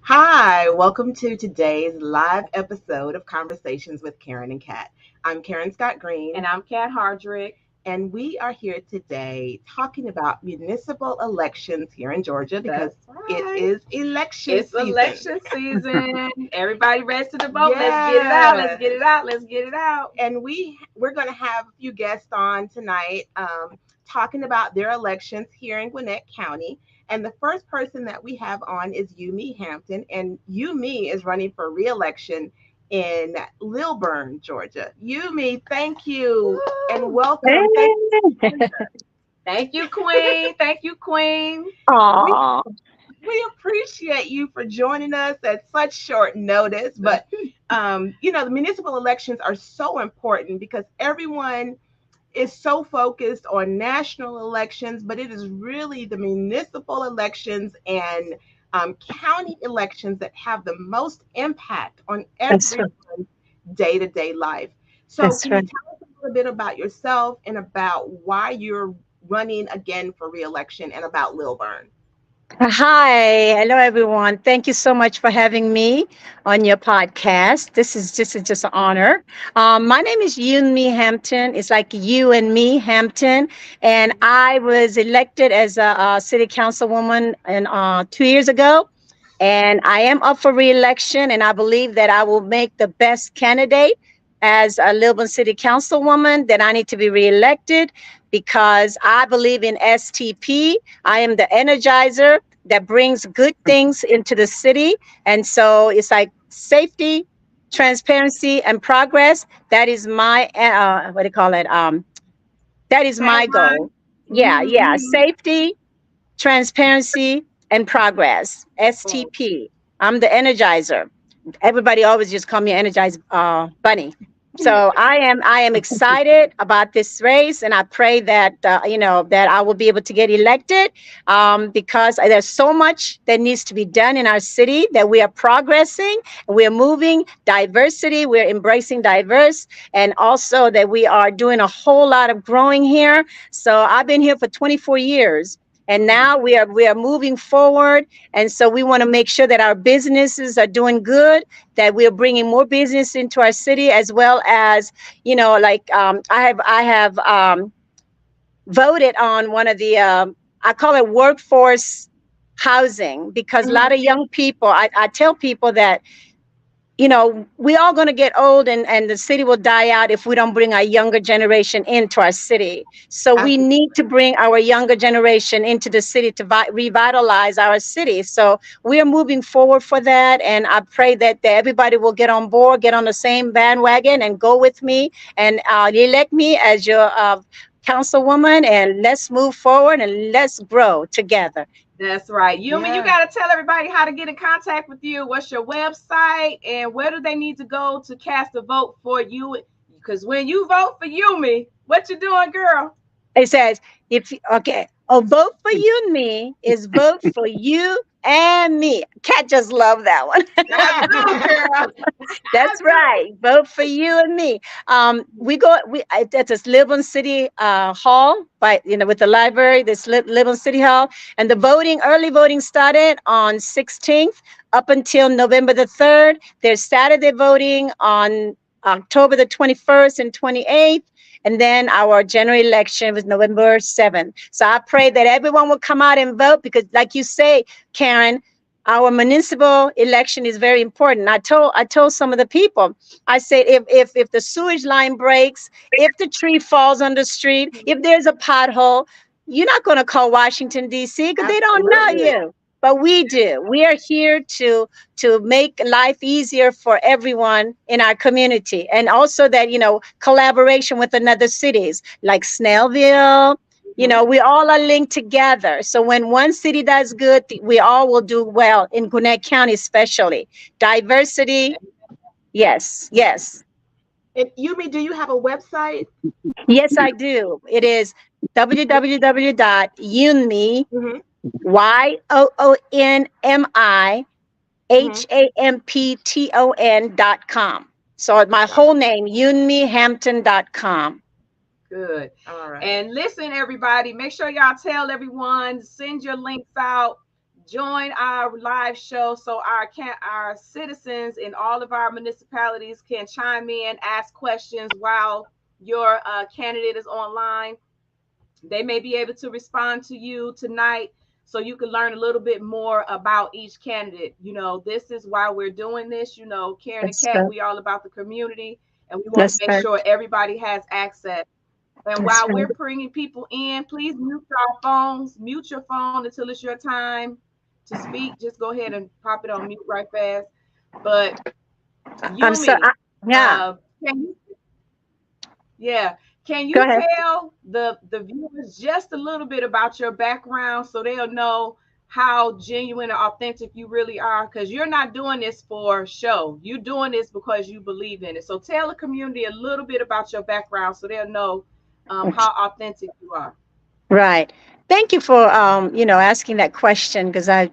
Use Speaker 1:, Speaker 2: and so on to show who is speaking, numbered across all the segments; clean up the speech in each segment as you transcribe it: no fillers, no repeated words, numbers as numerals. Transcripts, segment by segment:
Speaker 1: Hi, welcome to today's live episode of Conversations with Karen and Kat. I'm Karen Scott Green,
Speaker 2: And I'm Kat Hardrick.
Speaker 1: and we are here today talking about municipal elections here in Georgia because
Speaker 2: That's
Speaker 1: it
Speaker 2: right.
Speaker 1: is election
Speaker 2: It's
Speaker 1: season.
Speaker 2: election season. Everybody ready to vote. Let's get it out. Let's
Speaker 1: Yes.
Speaker 2: get it out. Let's get it out.
Speaker 1: And we're going to have a few guests on tonight talking about their elections here in Gwinnett County. And the first person that we have on is Yumi Hampton, and Yumi is running for re-election in Lilburn, Georgia. Yumi, thank you and
Speaker 2: Woo!
Speaker 1: welcome. Thank
Speaker 3: Hey.
Speaker 1: you.
Speaker 2: Thank you, Queen. Thank you, Queen.
Speaker 1: We
Speaker 3: Aw.
Speaker 1: we appreciate you for joining us at such short notice. But the municipal elections are so important because everyone is so focused on national elections, but it is really the municipal elections and county elections that have the most impact on
Speaker 3: That's right.
Speaker 1: everyone's day to day life. So,
Speaker 3: That's
Speaker 1: can you
Speaker 3: right.
Speaker 1: tell us a little bit about yourself and about why you're running again for reelection and about Lilburn?
Speaker 3: Hi. Hello, everyone. Thank you so much for having me on your podcast. This is just an honor. My name is Yunmi Hampton. It's like you and me, Hampton. And I was elected as a city councilwoman 2 years ago. And I am up for reelection. And I believe that I will make the best candidate as a Lilburn City Councilwoman. That I need to be reelected because I believe in STP. I am the energizer that brings good things into the city. And so it's like safety, transparency, and progress. That is my, what do you call it? That is my
Speaker 1: Tagline?
Speaker 3: goal. Yeah, yeah.
Speaker 1: Mm-hmm.
Speaker 3: Safety, transparency, and progress. STP. I'm the energizer. Everybody always just call me Energized Bunny. So I am excited about this race, and I pray that that I will be able to get elected because there's so much that needs to be done in our city, that we are progressing, we are moving diversity, we're embracing diverse, and also that we are doing a whole lot of growing here. So I've been here for 24 years. And now we are moving forward, and so we want to make sure that our businesses are doing good, that we are bringing more business into our city, as well as like I have voted on one of the I call it workforce housing, because a lot
Speaker 1: Mm-hmm.
Speaker 3: of young people, I tell people that we all going to get old, and the city will die out if we don't bring our younger generation into our city. So
Speaker 1: I
Speaker 3: we need to bring our younger generation into the city to revitalize our city. So we are moving forward for that. And I pray that everybody will get on board, get on the same bandwagon, and go with me and elect me as your councilwoman. And let's move forward and let's grow together.
Speaker 2: That's right. Yumi, you
Speaker 1: yeah.
Speaker 2: got to tell everybody how to get in contact with you. What's your website and where do they need to go to cast a vote for you? Because when you vote for Yumi, what you doing, girl?
Speaker 3: It says, okay, a vote for you and me is vote for you and me. Cat just love that one.
Speaker 2: I do, girl. I
Speaker 3: That's right. Vote for you and me. At this Livonia City Hall, by with the library, this Livonia City Hall, and the early voting started on 16th up until November the 3rd. There's Saturday voting on October the 21st and 28th. And then our general election was November 7th. So I pray that everyone will come out and vote because, like you say, Karen, our municipal election is very important. I told some of the people, I said, if the sewage line breaks, if the tree falls on the street, if there's a pothole, you're not going to call Washington D.C. because they don't know
Speaker 1: Absolutely.
Speaker 3: you. But we do. We are here to make life easier for everyone in our community, and also that collaboration with another cities like Snellville.
Speaker 2: Mhm.
Speaker 3: We all are linked together. So when one city does good, we all will do well in Gwinnett County, especially. Diversity, yes, yes.
Speaker 1: And Yumi, do you have a website?
Speaker 3: Yes, I do. It is www.unmi,
Speaker 1: Mm-hmm.
Speaker 3: YOONMI,
Speaker 1: Mm-hmm.
Speaker 3: HAMPTON.com. So my whole name, yunmihampton.com.
Speaker 2: Good.
Speaker 1: All right.
Speaker 2: And listen, everybody, make sure y'all tell everyone, send your links out. join our live show so our citizens in all of our municipalities can chime in, ask questions while your candidate is online. They may be able to respond to you tonight so you can learn a little bit more about each candidate. This is why we're doing this. Karen and
Speaker 3: That's
Speaker 2: Kat,
Speaker 3: right.
Speaker 2: we all about the community, and we want to
Speaker 3: That's
Speaker 2: make
Speaker 3: right.
Speaker 2: sure everybody has access. And
Speaker 3: That's
Speaker 2: while
Speaker 3: right.
Speaker 2: we're bringing people in, please mute our phones, mute your phone until it's your time to speak. Just go ahead and pop it on mute right fast. But
Speaker 3: I'm so,
Speaker 2: Yumi,
Speaker 3: yeah,
Speaker 2: can you, yeah, can
Speaker 3: go
Speaker 2: you
Speaker 3: ahead.
Speaker 2: tell the viewers just a little bit about your background so they'll know how genuine and authentic you really are? Because you're not doing this for show. You're doing this because you believe in it. So tell the community a little bit about your background so they'll know how authentic you are.
Speaker 3: Right. Thank you for asking that question because I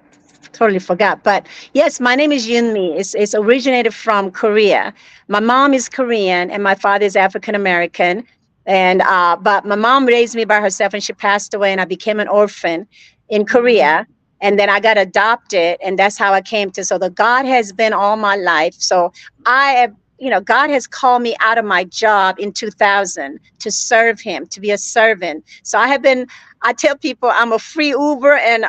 Speaker 3: totally forgot. But yes, my name is Yunmi. It's originated from Korea. My mom is Korean and my father is African American. And but my mom raised me by herself and she passed away and I became an orphan in
Speaker 2: Mm-hmm.
Speaker 3: Korea. And then I got adopted and that's how I came to. So the God has been all my life. So I have, God has called me out of my job in 2000 to serve him, to be a servant. So I tell people I'm a free Uber and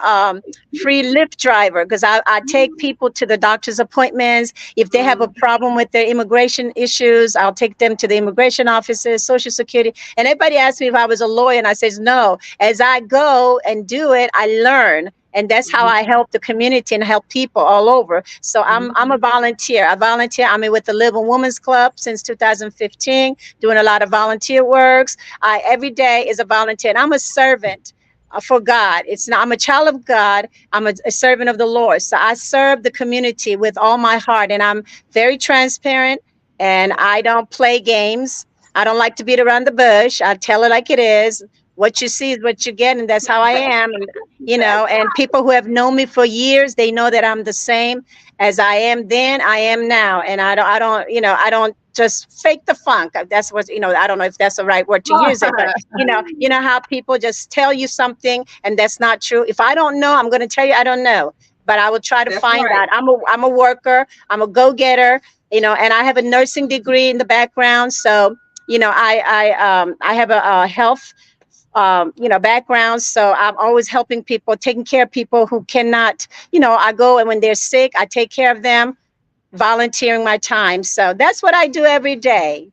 Speaker 3: free Lyft driver because I take people to the doctor's appointments. If they have a
Speaker 2: Mm-hmm.
Speaker 3: problem with their immigration issues, I'll take them to the immigration offices, Social Security. And everybody asks me if I was a lawyer, and I says no. As I go and do it, I learn. And that's how I help the community and help people all over. So I'm a
Speaker 2: Mm-hmm.
Speaker 3: volunteer. I volunteer. I'm with the Living Women's Club since 2015, doing a lot of volunteer works. Every day is a volunteer, and I'm a servant for God. It's not. I'm a child of God. I'm a servant of the Lord. So I serve the community with all my heart, and I'm very transparent. And I don't play games. I don't like to beat around the bush. I tell it like it is. What you see is what you get, and that's how I am. And
Speaker 2: That's
Speaker 3: and people who have known me for years, they know that I'm the same as I am then. I am now, and I don't just fake the funk. That's what I don't know if that's the right word to use it, but
Speaker 2: right.
Speaker 3: how people just tell you something and that's not true. If I don't know, I'm going to tell you I don't know, but I will try to
Speaker 2: That's
Speaker 3: find
Speaker 2: right.
Speaker 3: out. I'm a worker. I'm a go getter. And I have a nursing degree in the background, so I have a health background. So I'm always helping people, taking care of people who cannot. I go and when they're sick, I take care of them, volunteering my time. So that's what I do every day.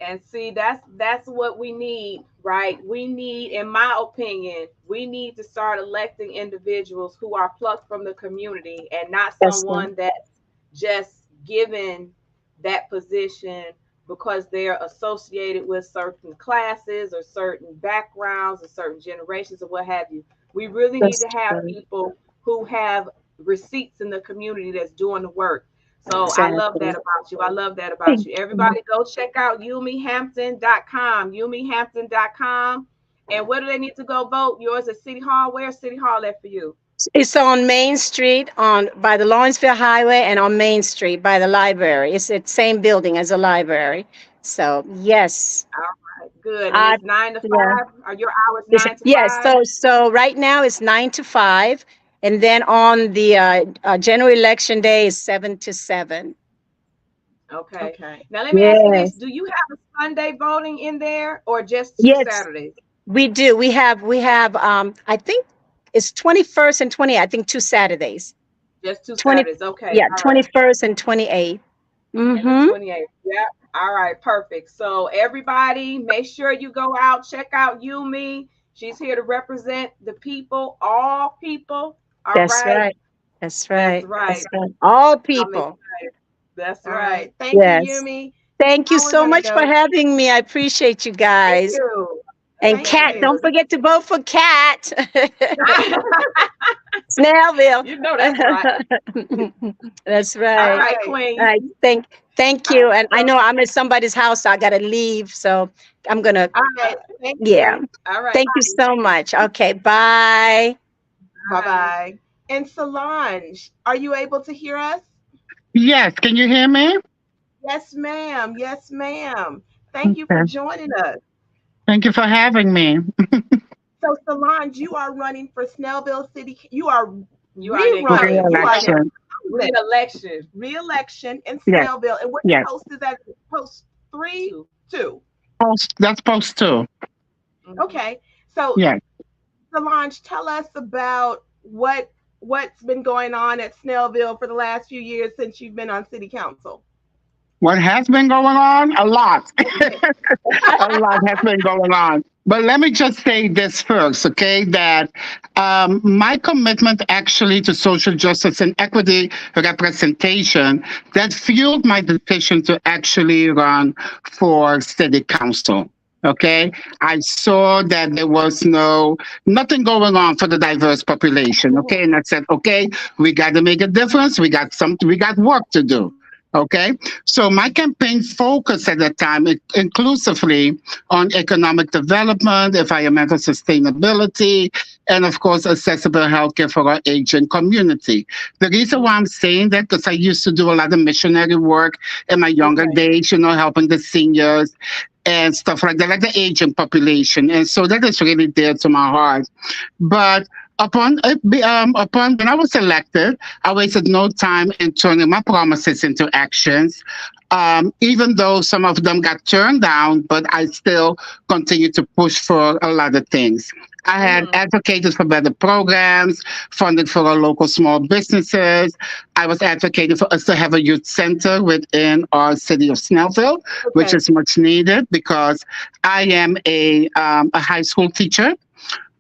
Speaker 2: And see, that's what we need, right? We need, in my opinion, we need to start electing individuals who are plucked from the community and not
Speaker 3: That's right.
Speaker 2: someone that's just given that position because they're associated with certain classes or certain backgrounds or certain generations or what have you. We really need
Speaker 3: That's
Speaker 2: to have
Speaker 3: right.
Speaker 2: people who have receipts in the community that's doing the work. So I love that
Speaker 3: Exactly.
Speaker 2: about you. I love that about
Speaker 3: Thank
Speaker 2: you.
Speaker 3: you.
Speaker 2: Everybody go check out yumihampton.com, yumihampton.com. And where do they need to go vote? Yours at City Hall. Where's City Hall at for you?
Speaker 3: It's on Main Street, on by the Lawrenceville Highway, and on Main Street by the library. It's the same building as the library. So yes,
Speaker 2: All right, good. And
Speaker 3: uh,
Speaker 2: it's nine to
Speaker 3: yeah.
Speaker 2: five. Are your hours
Speaker 3: It's,
Speaker 2: nine to
Speaker 3: yes.
Speaker 2: five?
Speaker 3: So right now it's 9 to 5, and then on the general election day is 7 to 7.
Speaker 2: Okay.
Speaker 1: Okay.
Speaker 2: Now let me ask you this.
Speaker 3: Yes.
Speaker 2: Do you have a Sunday voting in there or just two
Speaker 3: Yes,
Speaker 2: Saturdays?
Speaker 3: we do. We have. I think it's 21st and 20. I think 2 Saturdays.
Speaker 2: Just two
Speaker 3: 20.
Speaker 2: Saturdays. Okay.
Speaker 3: Yeah,
Speaker 2: All right.
Speaker 3: 21st and 28th.
Speaker 2: And the
Speaker 3: Mm-hmm.
Speaker 2: 28th. Yep. All right, perfect. So everybody, make sure you go out, check out Yumi. She's here to represent the people, all people. All
Speaker 3: That's
Speaker 2: right.
Speaker 3: right. That's
Speaker 2: That's
Speaker 3: right.
Speaker 2: right.
Speaker 3: That's right. All
Speaker 2: I'm
Speaker 3: people.
Speaker 2: excited. That's
Speaker 1: All
Speaker 2: right.
Speaker 1: right. Thank you,
Speaker 3: Yes.
Speaker 1: Yumi.
Speaker 3: Thank you
Speaker 1: Now we're
Speaker 3: so
Speaker 1: gonna
Speaker 3: much for
Speaker 1: go.
Speaker 3: having me. I appreciate you
Speaker 2: Thank
Speaker 3: guys.
Speaker 2: you.
Speaker 3: And
Speaker 1: Thank
Speaker 3: Cat,
Speaker 2: Okay.
Speaker 3: don't
Speaker 1: you.
Speaker 3: forget to vote for Cat. Snellville.
Speaker 2: You know that's right.
Speaker 3: That's
Speaker 2: All
Speaker 1: All
Speaker 3: right.
Speaker 2: right,
Speaker 1: right.
Speaker 3: All
Speaker 2: Queen.
Speaker 3: right. Thank
Speaker 2: All right.
Speaker 3: you. And I
Speaker 2: So,
Speaker 3: know I'm at somebody's house, so I gotta leave. So I'm gonna,
Speaker 1: All right. Thank
Speaker 3: yeah.
Speaker 1: you.
Speaker 2: all right.
Speaker 3: Thank you so much. Okay, bye.
Speaker 1: Bye
Speaker 2: Bye.
Speaker 1: bye. And Solange, are you able to hear us?
Speaker 4: Yes, can you hear me?
Speaker 1: Yes, ma'am. Yes, ma'am. Thank you for
Speaker 4: Okay.
Speaker 1: joining us.
Speaker 4: Thank you for having me.
Speaker 1: So, Solange, you are running for Snellville City. You are
Speaker 2: You already covered
Speaker 1: Rerunning.
Speaker 2: it.
Speaker 1: You are next.
Speaker 4: Re-election.
Speaker 2: Re-election.
Speaker 1: Re-election in
Speaker 4: Yes,
Speaker 1: Snellville. And what
Speaker 4: yes.
Speaker 1: post is that? Post three,
Speaker 2: Two.
Speaker 1: two.
Speaker 4: That's post two.
Speaker 2: Mhm.
Speaker 1: Okay. So
Speaker 4: Yes.
Speaker 1: Solange, tell us about what's been going on at Snellville for the last few years since you've been on city council.
Speaker 4: What has been going on? A lot. A lot has been going on. But let me just say this first, okay? That my commitment actually to social justice and equity representation that fueled my decision to actually run for city council. Okay, I saw that there was nothing going on for the diverse population. Okay, and I said, okay, we got to make a difference. We got work to do. Okay, so my campaign focused at that time inclusively on economic development, environmental sustainability, and of course, accessible healthcare for our aging community. The reason why I'm saying that, because I used to do a lot of missionary work in my younger
Speaker 1: Okay.
Speaker 4: days, helping the seniors and stuff like that, like the aging population. And so that is really dear to my heart. But upon when I was elected, I wasted no time in turning my promises into actions. Even though some of them got turned down, but I still continue to push for a lot of things. I had
Speaker 2: Mhm.
Speaker 4: advocated for better programs, funded for our local small businesses. I was advocating for us to have a youth center within our city of Snellville, which
Speaker 1: Okay.
Speaker 4: is much needed because I am a high school teacher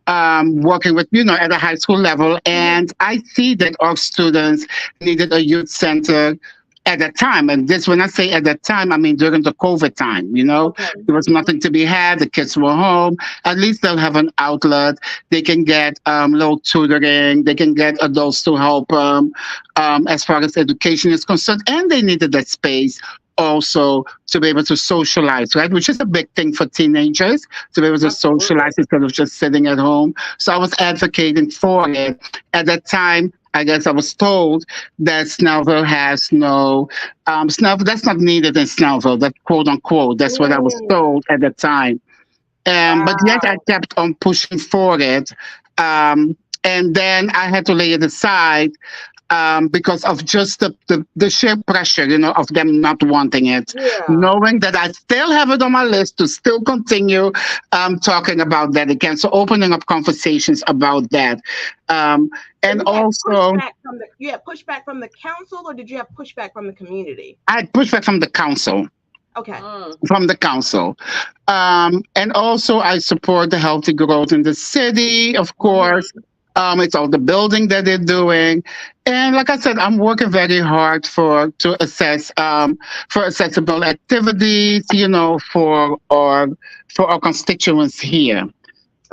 Speaker 4: working with, at a high school level.
Speaker 1: Mhm.
Speaker 4: And I see that our students needed a youth center at that time. And this, when I say at that time, I mean during the COVID time,
Speaker 1: Okay.
Speaker 4: there was nothing to be had. The kids were home. At least they'll have an outlet. They can get little tutoring. They can get adults to help them as far as education is concerned. And they needed that space also to be able to socialize, right? Which is a big thing for teenagers to be able to
Speaker 1: Absolutely.
Speaker 4: socialize instead of just sitting at home. So I was advocating for it. At that time, I guess I was told that Snellville has no Snellville. That's not needed in Snellville. That quote unquote. That's what I was
Speaker 1: Mm,
Speaker 4: told at the time. But yet I
Speaker 2: Wow.
Speaker 4: kept on pushing for it. And then I had to lay it aside because of just the sheer pressure, of them not wanting it,
Speaker 1: yeah.
Speaker 4: knowing that I still have it on my list to still continue talking about that again. So opening up conversations about that. Um,
Speaker 1: So
Speaker 4: and also,
Speaker 1: you had pushback from the council, or did you have pushback from the community?
Speaker 4: I pushed back from the council.
Speaker 1: Okay.
Speaker 2: Mm.
Speaker 4: From the council. And also, I support the healthy growth in the city, of course.
Speaker 2: Mhm.
Speaker 4: It's all the building that they're doing. And like I said, I'm working very hard to assess for accessible activities, for our constituents here.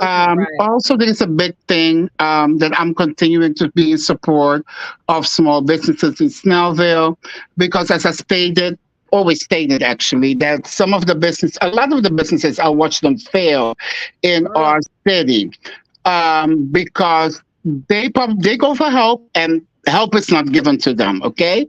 Speaker 1: Okay.
Speaker 2: Right.
Speaker 4: Also, there is a big thing that I'm continuing to be in support of small businesses in Snellville because, as I stated, always stated actually, that a lot of the businesses, I watch them fail in
Speaker 2: Mm.
Speaker 4: our city because they go for help and help is not given to them. Okay,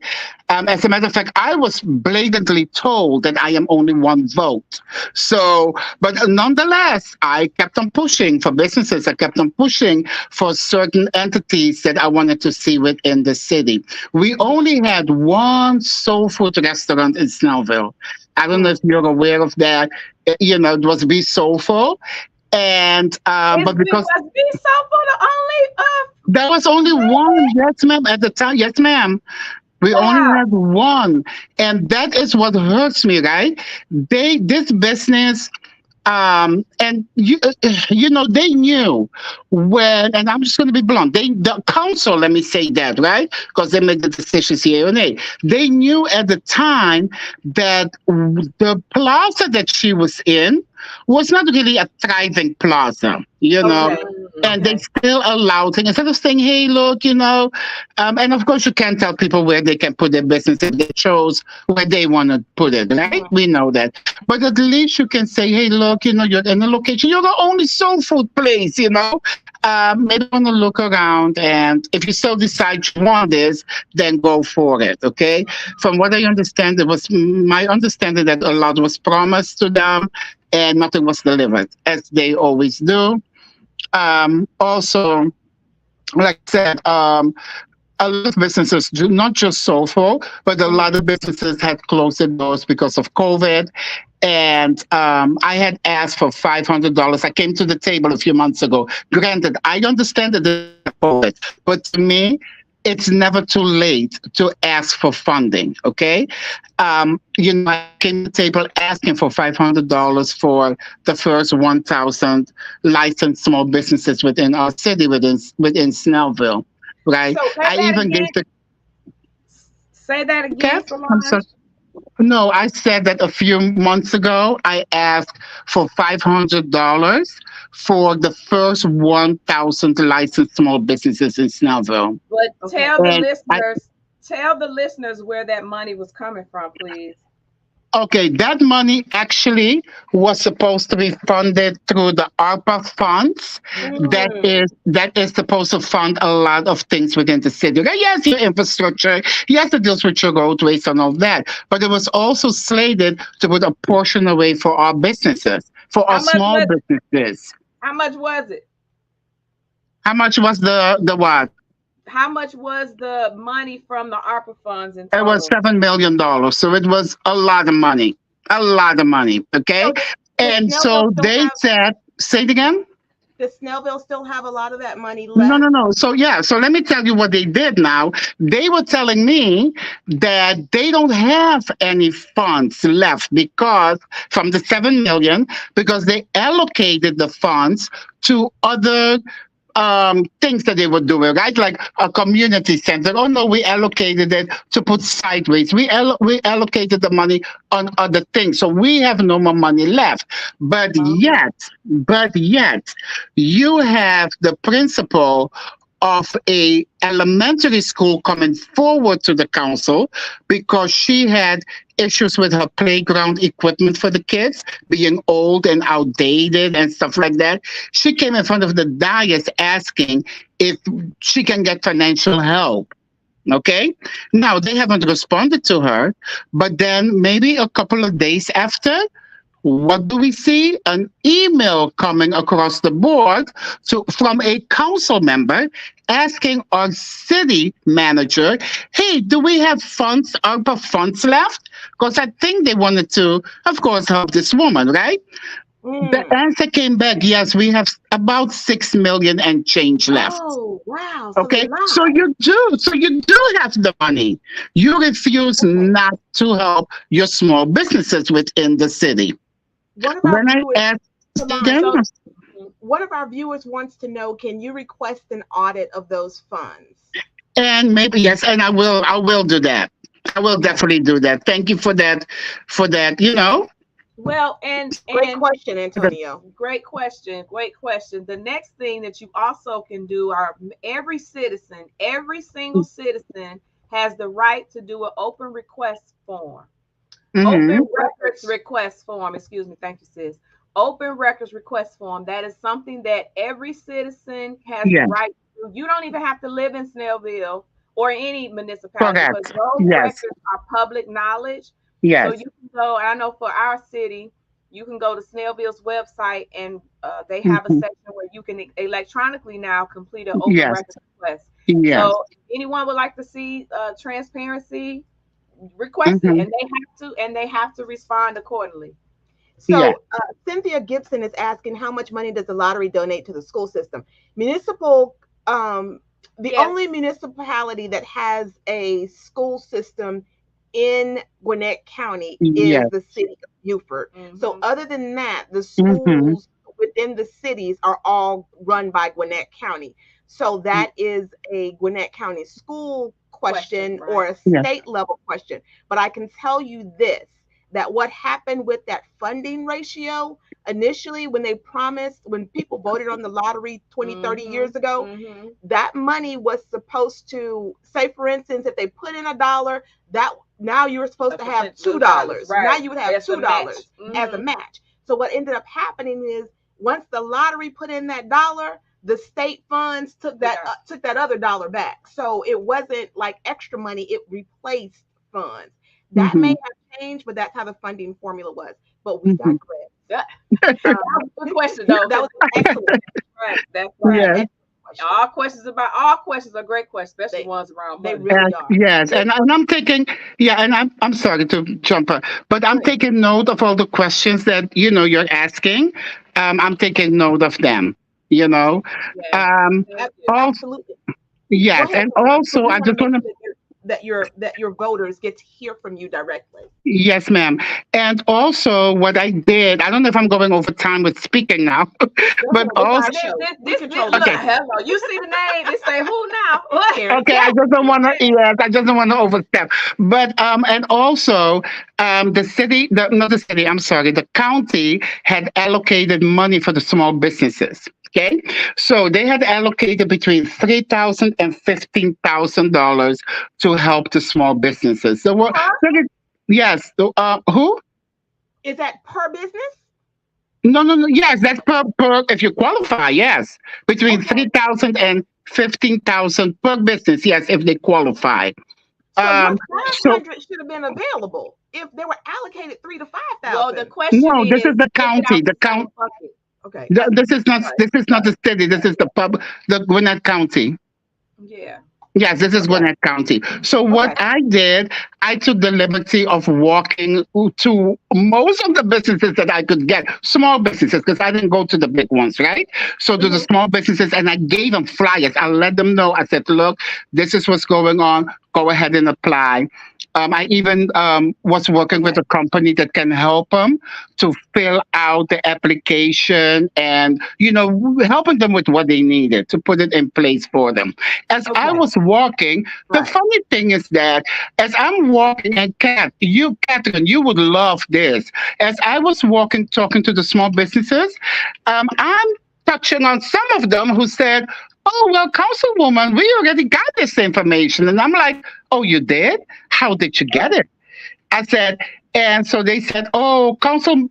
Speaker 4: as a matter of fact, I was blatantly told that I am only one vote. So, but nonetheless, I kept on pushing for businesses. I kept on pushing for certain entities that I wanted to see within the city. We only had one soul food restaurant in Snellville. I don't know
Speaker 1: Mm.
Speaker 4: if you're aware of that. It was Be Soulful. And but because
Speaker 2: Was be so for the only
Speaker 4: there was only one,
Speaker 2: really?
Speaker 4: yes, ma'am, at the time, yes, ma'am. We only
Speaker 2: Wow.
Speaker 4: had one, and that is what hurts me, right? This business, and they knew when, and I'm just going to be blunt. The council, let me say that, right? Because they make the decisions here and there. They knew at the time that the plaza that she was in was not really a thriving plaza,
Speaker 1: Okay.
Speaker 4: and they
Speaker 1: Okay.
Speaker 4: still allowed things instead of saying, "Hey, look, and of course you can't tell people where they can put their business if they chose where they want to put it, right?
Speaker 1: Mhm.
Speaker 4: We know that, but at least you can say, "Hey, look, you're in a location. You're the only soul food place, maybe want to look around, and if you still decide you want this, then go for it." Okay. From what I understand, it was my understanding that a lot was promised to them and nothing was delivered, as they always do. Also, like I said, a lot of businesses, not just Soulful, but a lot of businesses had closed their doors because of COVID. And I had asked for $500. I came to the table a few months ago. Granted, I understand that this is not COVID, but to me, it's never too late to ask for funding. Okay, I came to the table asking for $500 for the first 1,000 licensed small businesses within our city, within Snellville. Right.
Speaker 2: So say
Speaker 4: I
Speaker 2: that
Speaker 4: even gave
Speaker 2: again.
Speaker 4: the
Speaker 2: Say that
Speaker 4: cat.
Speaker 2: again,
Speaker 4: I'm sorry.
Speaker 2: Solange.
Speaker 4: No, I said that a few months ago. I asked for $500 for the first 1,000 licensed small businesses in Snellville,
Speaker 2: But
Speaker 1: Okay.
Speaker 4: and
Speaker 2: tell the listeners where that money was coming from, please.
Speaker 4: okay, that money actually was supposed to be funded through the ARPA funds.
Speaker 2: Mm.
Speaker 4: That is supposed to fund a lot of things within the city. Okay, yes, your infrastructure, yes, it deals with your roadways and all that. But it was also slated to put a portion away for our businesses, for our
Speaker 2: How much
Speaker 4: small
Speaker 2: was
Speaker 4: businesses.
Speaker 2: how much was it?
Speaker 4: How much was the what?
Speaker 2: How much was the money from the ARPA funds in
Speaker 4: It was
Speaker 2: total?
Speaker 4: $7 million. So it was a lot of money. A lot of money.
Speaker 1: So
Speaker 4: Okay.
Speaker 1: does
Speaker 4: And
Speaker 1: Snellville
Speaker 4: so
Speaker 1: still
Speaker 4: they
Speaker 1: have
Speaker 4: said, say it again.
Speaker 1: does Snellville still have a lot of that money
Speaker 4: No,
Speaker 1: left?
Speaker 4: no, no. So yeah, so let me tell you what they did now. They were telling me that they don't have any funds left because from the 7 million, because they allocated the funds to other things that they were doing, right? Like a community center. Oh no, we allocated it to put sideways. We allocated the money on other things, so we have no more money left.
Speaker 1: Oh,
Speaker 4: But yet, you have the principal of a elementary school coming forward to the council because she had issues with her playground equipment for the kids being old and outdated and stuff like that. She came in front of the dais asking if she can get financial help. Okay. Now they haven't responded to her, but then maybe a couple of days after, what do we see? An email coming across the board from a council member asking our city manager, hey, do we have funds, ARPA funds left? Because I think they wanted to, of course, help this woman, right? The
Speaker 1: mm.
Speaker 4: answer came back, yes, we have about 6 million and change left.
Speaker 1: Oh, wow. So they
Speaker 4: Okay, so
Speaker 1: lied.
Speaker 4: you do have the money. You refuse
Speaker 1: Okay.
Speaker 4: not to help your small businesses within the city.
Speaker 1: One of our
Speaker 4: When I
Speaker 1: viewers,
Speaker 4: asked
Speaker 1: Solange,
Speaker 4: again,
Speaker 2: So
Speaker 1: one of our viewers wants to know, can you request an audit of those funds?
Speaker 4: and maybe yes, and I will do that. I will
Speaker 1: Okay.
Speaker 4: definitely do that. Thank you for that.
Speaker 2: well,
Speaker 1: Great
Speaker 2: and
Speaker 1: question, Antonio.
Speaker 2: great question. Great question. The next thing that you also can do are every single citizen has the right to do an open request form.
Speaker 4: Mm-hmm.
Speaker 2: Open records request form. Excuse me. Thank you, sis. Open records request form. That is something that every citizen has the
Speaker 4: Yes,
Speaker 2: right to. You don't even have to live in Snellville or any municipality because
Speaker 4: correct.
Speaker 2: those
Speaker 4: Yes,
Speaker 2: records are public knowledge. So
Speaker 4: yes.
Speaker 2: you can go, and I know for our city, you can go to Snellville's website and they have a
Speaker 4: Hmm.
Speaker 2: section where you can electronically now complete an open
Speaker 4: Yes,
Speaker 2: records request.
Speaker 4: yes.
Speaker 2: So if anyone would like to see transparency, request it,
Speaker 4: Hmm.
Speaker 2: and they have to respond accordingly.
Speaker 4: Yes.
Speaker 1: So Cynthia Gibson is asking, how much money does the lottery donate to the school system? Municipal, the
Speaker 2: Yes.
Speaker 1: only municipality that has a school system in Gwinnett County is
Speaker 4: Yes.
Speaker 1: the city of Beaufort. So
Speaker 2: Mm-hmm.
Speaker 1: other than that, the
Speaker 4: Hmm.
Speaker 1: schools within the cities are all run by Gwinnett County. So that is a Gwinnett County school
Speaker 2: Question,
Speaker 1: question or
Speaker 2: right?
Speaker 1: a
Speaker 4: Yes.
Speaker 1: state level question. But I can tell you this, that what happened with that funding ratio initially when they promised, when people voted on the lottery 20, 30
Speaker 2: Mm-hmm.
Speaker 1: years ago,
Speaker 2: Mm-hmm.
Speaker 1: that money was supposed to, say for instance, if they put in $1, that now you were supposed
Speaker 2: A
Speaker 1: to have
Speaker 2: potential
Speaker 1: two
Speaker 2: dollars,
Speaker 1: dollars now
Speaker 2: right?
Speaker 1: you would have
Speaker 2: As a
Speaker 1: two
Speaker 2: match.
Speaker 1: dollars as a
Speaker 2: Mm-hmm.
Speaker 1: match. So what ended up happening is once the lottery put in that dollar, the state funds
Speaker 2: Yeah.
Speaker 1: took that other dollar back. So it wasn't like extra money, it replaced funds. That may
Speaker 4: Hmm.
Speaker 1: have changed, but that's how the funding formula was. But we
Speaker 4: Hmm.
Speaker 1: digress.
Speaker 2: Yeah. That
Speaker 1: um,
Speaker 2: was a good question though,
Speaker 1: that
Speaker 2: because
Speaker 1: was excellent.
Speaker 2: right, that's right.
Speaker 1: That was
Speaker 4: Yes.
Speaker 1: excellent question.
Speaker 2: All questions are great questions, especially
Speaker 1: They
Speaker 2: ones around
Speaker 1: they
Speaker 2: money.
Speaker 1: really are.
Speaker 4: Yes, and I'm taking, yeah, and I'm sorry to jump, but I'm
Speaker 1: Right.
Speaker 4: taking note of all the questions that you're asking. I'm taking note of them. You know,
Speaker 2: Yes,
Speaker 4: um,
Speaker 2: thank you.
Speaker 4: also
Speaker 1: Absolutely. Go
Speaker 4: yes,
Speaker 1: ahead,
Speaker 4: and
Speaker 1: Solange, because
Speaker 4: also
Speaker 1: we
Speaker 4: I
Speaker 1: want to
Speaker 4: just
Speaker 1: make
Speaker 4: want to.
Speaker 1: sure that your voters get to hear from you directly.
Speaker 4: Yes, ma'am. And also, what I did, I don't know if I'm going over time with speaking now,
Speaker 1: Go
Speaker 4: but
Speaker 1: ahead. It's
Speaker 4: also,
Speaker 1: our
Speaker 2: This,
Speaker 1: show.
Speaker 2: this,
Speaker 1: We
Speaker 2: this, this
Speaker 1: control the
Speaker 2: look,
Speaker 4: okay,
Speaker 1: show.
Speaker 2: hello. You see the name? It say who now? What?
Speaker 1: Here.
Speaker 4: okay, I
Speaker 1: Yes.
Speaker 4: just don't want to, yes, I just don't want to overstep. But, and also, the city, not the city, I'm sorry, the county had allocated money for the small businesses. Okay, so they had allocated between $3,000 and $15,000 to help the small businesses. So what?
Speaker 1: Per
Speaker 4: Yes. Who?
Speaker 1: is that per business?
Speaker 4: No, no, no. Yes, that's per if you qualify. Yes, between
Speaker 1: Okay.
Speaker 4: 3,000 and 15,000 per business. Yes, if they qualify.
Speaker 1: So your
Speaker 4: So
Speaker 1: 500 should have been available if they were allocated three to five
Speaker 2: Well, the
Speaker 1: thousand.
Speaker 2: question
Speaker 4: no, this
Speaker 2: is,
Speaker 4: is the
Speaker 2: is it
Speaker 4: county.
Speaker 2: out
Speaker 4: The
Speaker 2: the
Speaker 4: count.
Speaker 2: same bucket?
Speaker 1: Okay. Right.
Speaker 4: This is not
Speaker 1: Right.
Speaker 4: the city. This is the the Gwinnett County.
Speaker 2: Yeah.
Speaker 4: Yes, this is
Speaker 1: Okay.
Speaker 4: Gwinnett County. So what
Speaker 1: Okay.
Speaker 4: I did, I took the liberty of walking to most of the businesses that I could get, small businesses, because I didn't go to the big ones, right? So to the
Speaker 1: Hmm.
Speaker 4: small businesses, and I gave them flyers. I let them know. I said, look, this is what's going on. Go ahead and apply. I even was working with
Speaker 1: Okay.
Speaker 4: a company that can help them to fill out the application and, helping them with what they needed to put it in place for them. As I
Speaker 1: Okay.
Speaker 4: was walking, the
Speaker 1: Right.
Speaker 4: funny thing is that as I'm walking, and Catherine, you would love this. As I was walking, talking to the small businesses, I'm touching on some of them who said, "Oh, well, Councilwoman, we already got this information." And I'm like, "Oh, you did? How did you get it?" I said, and so they said, "Oh,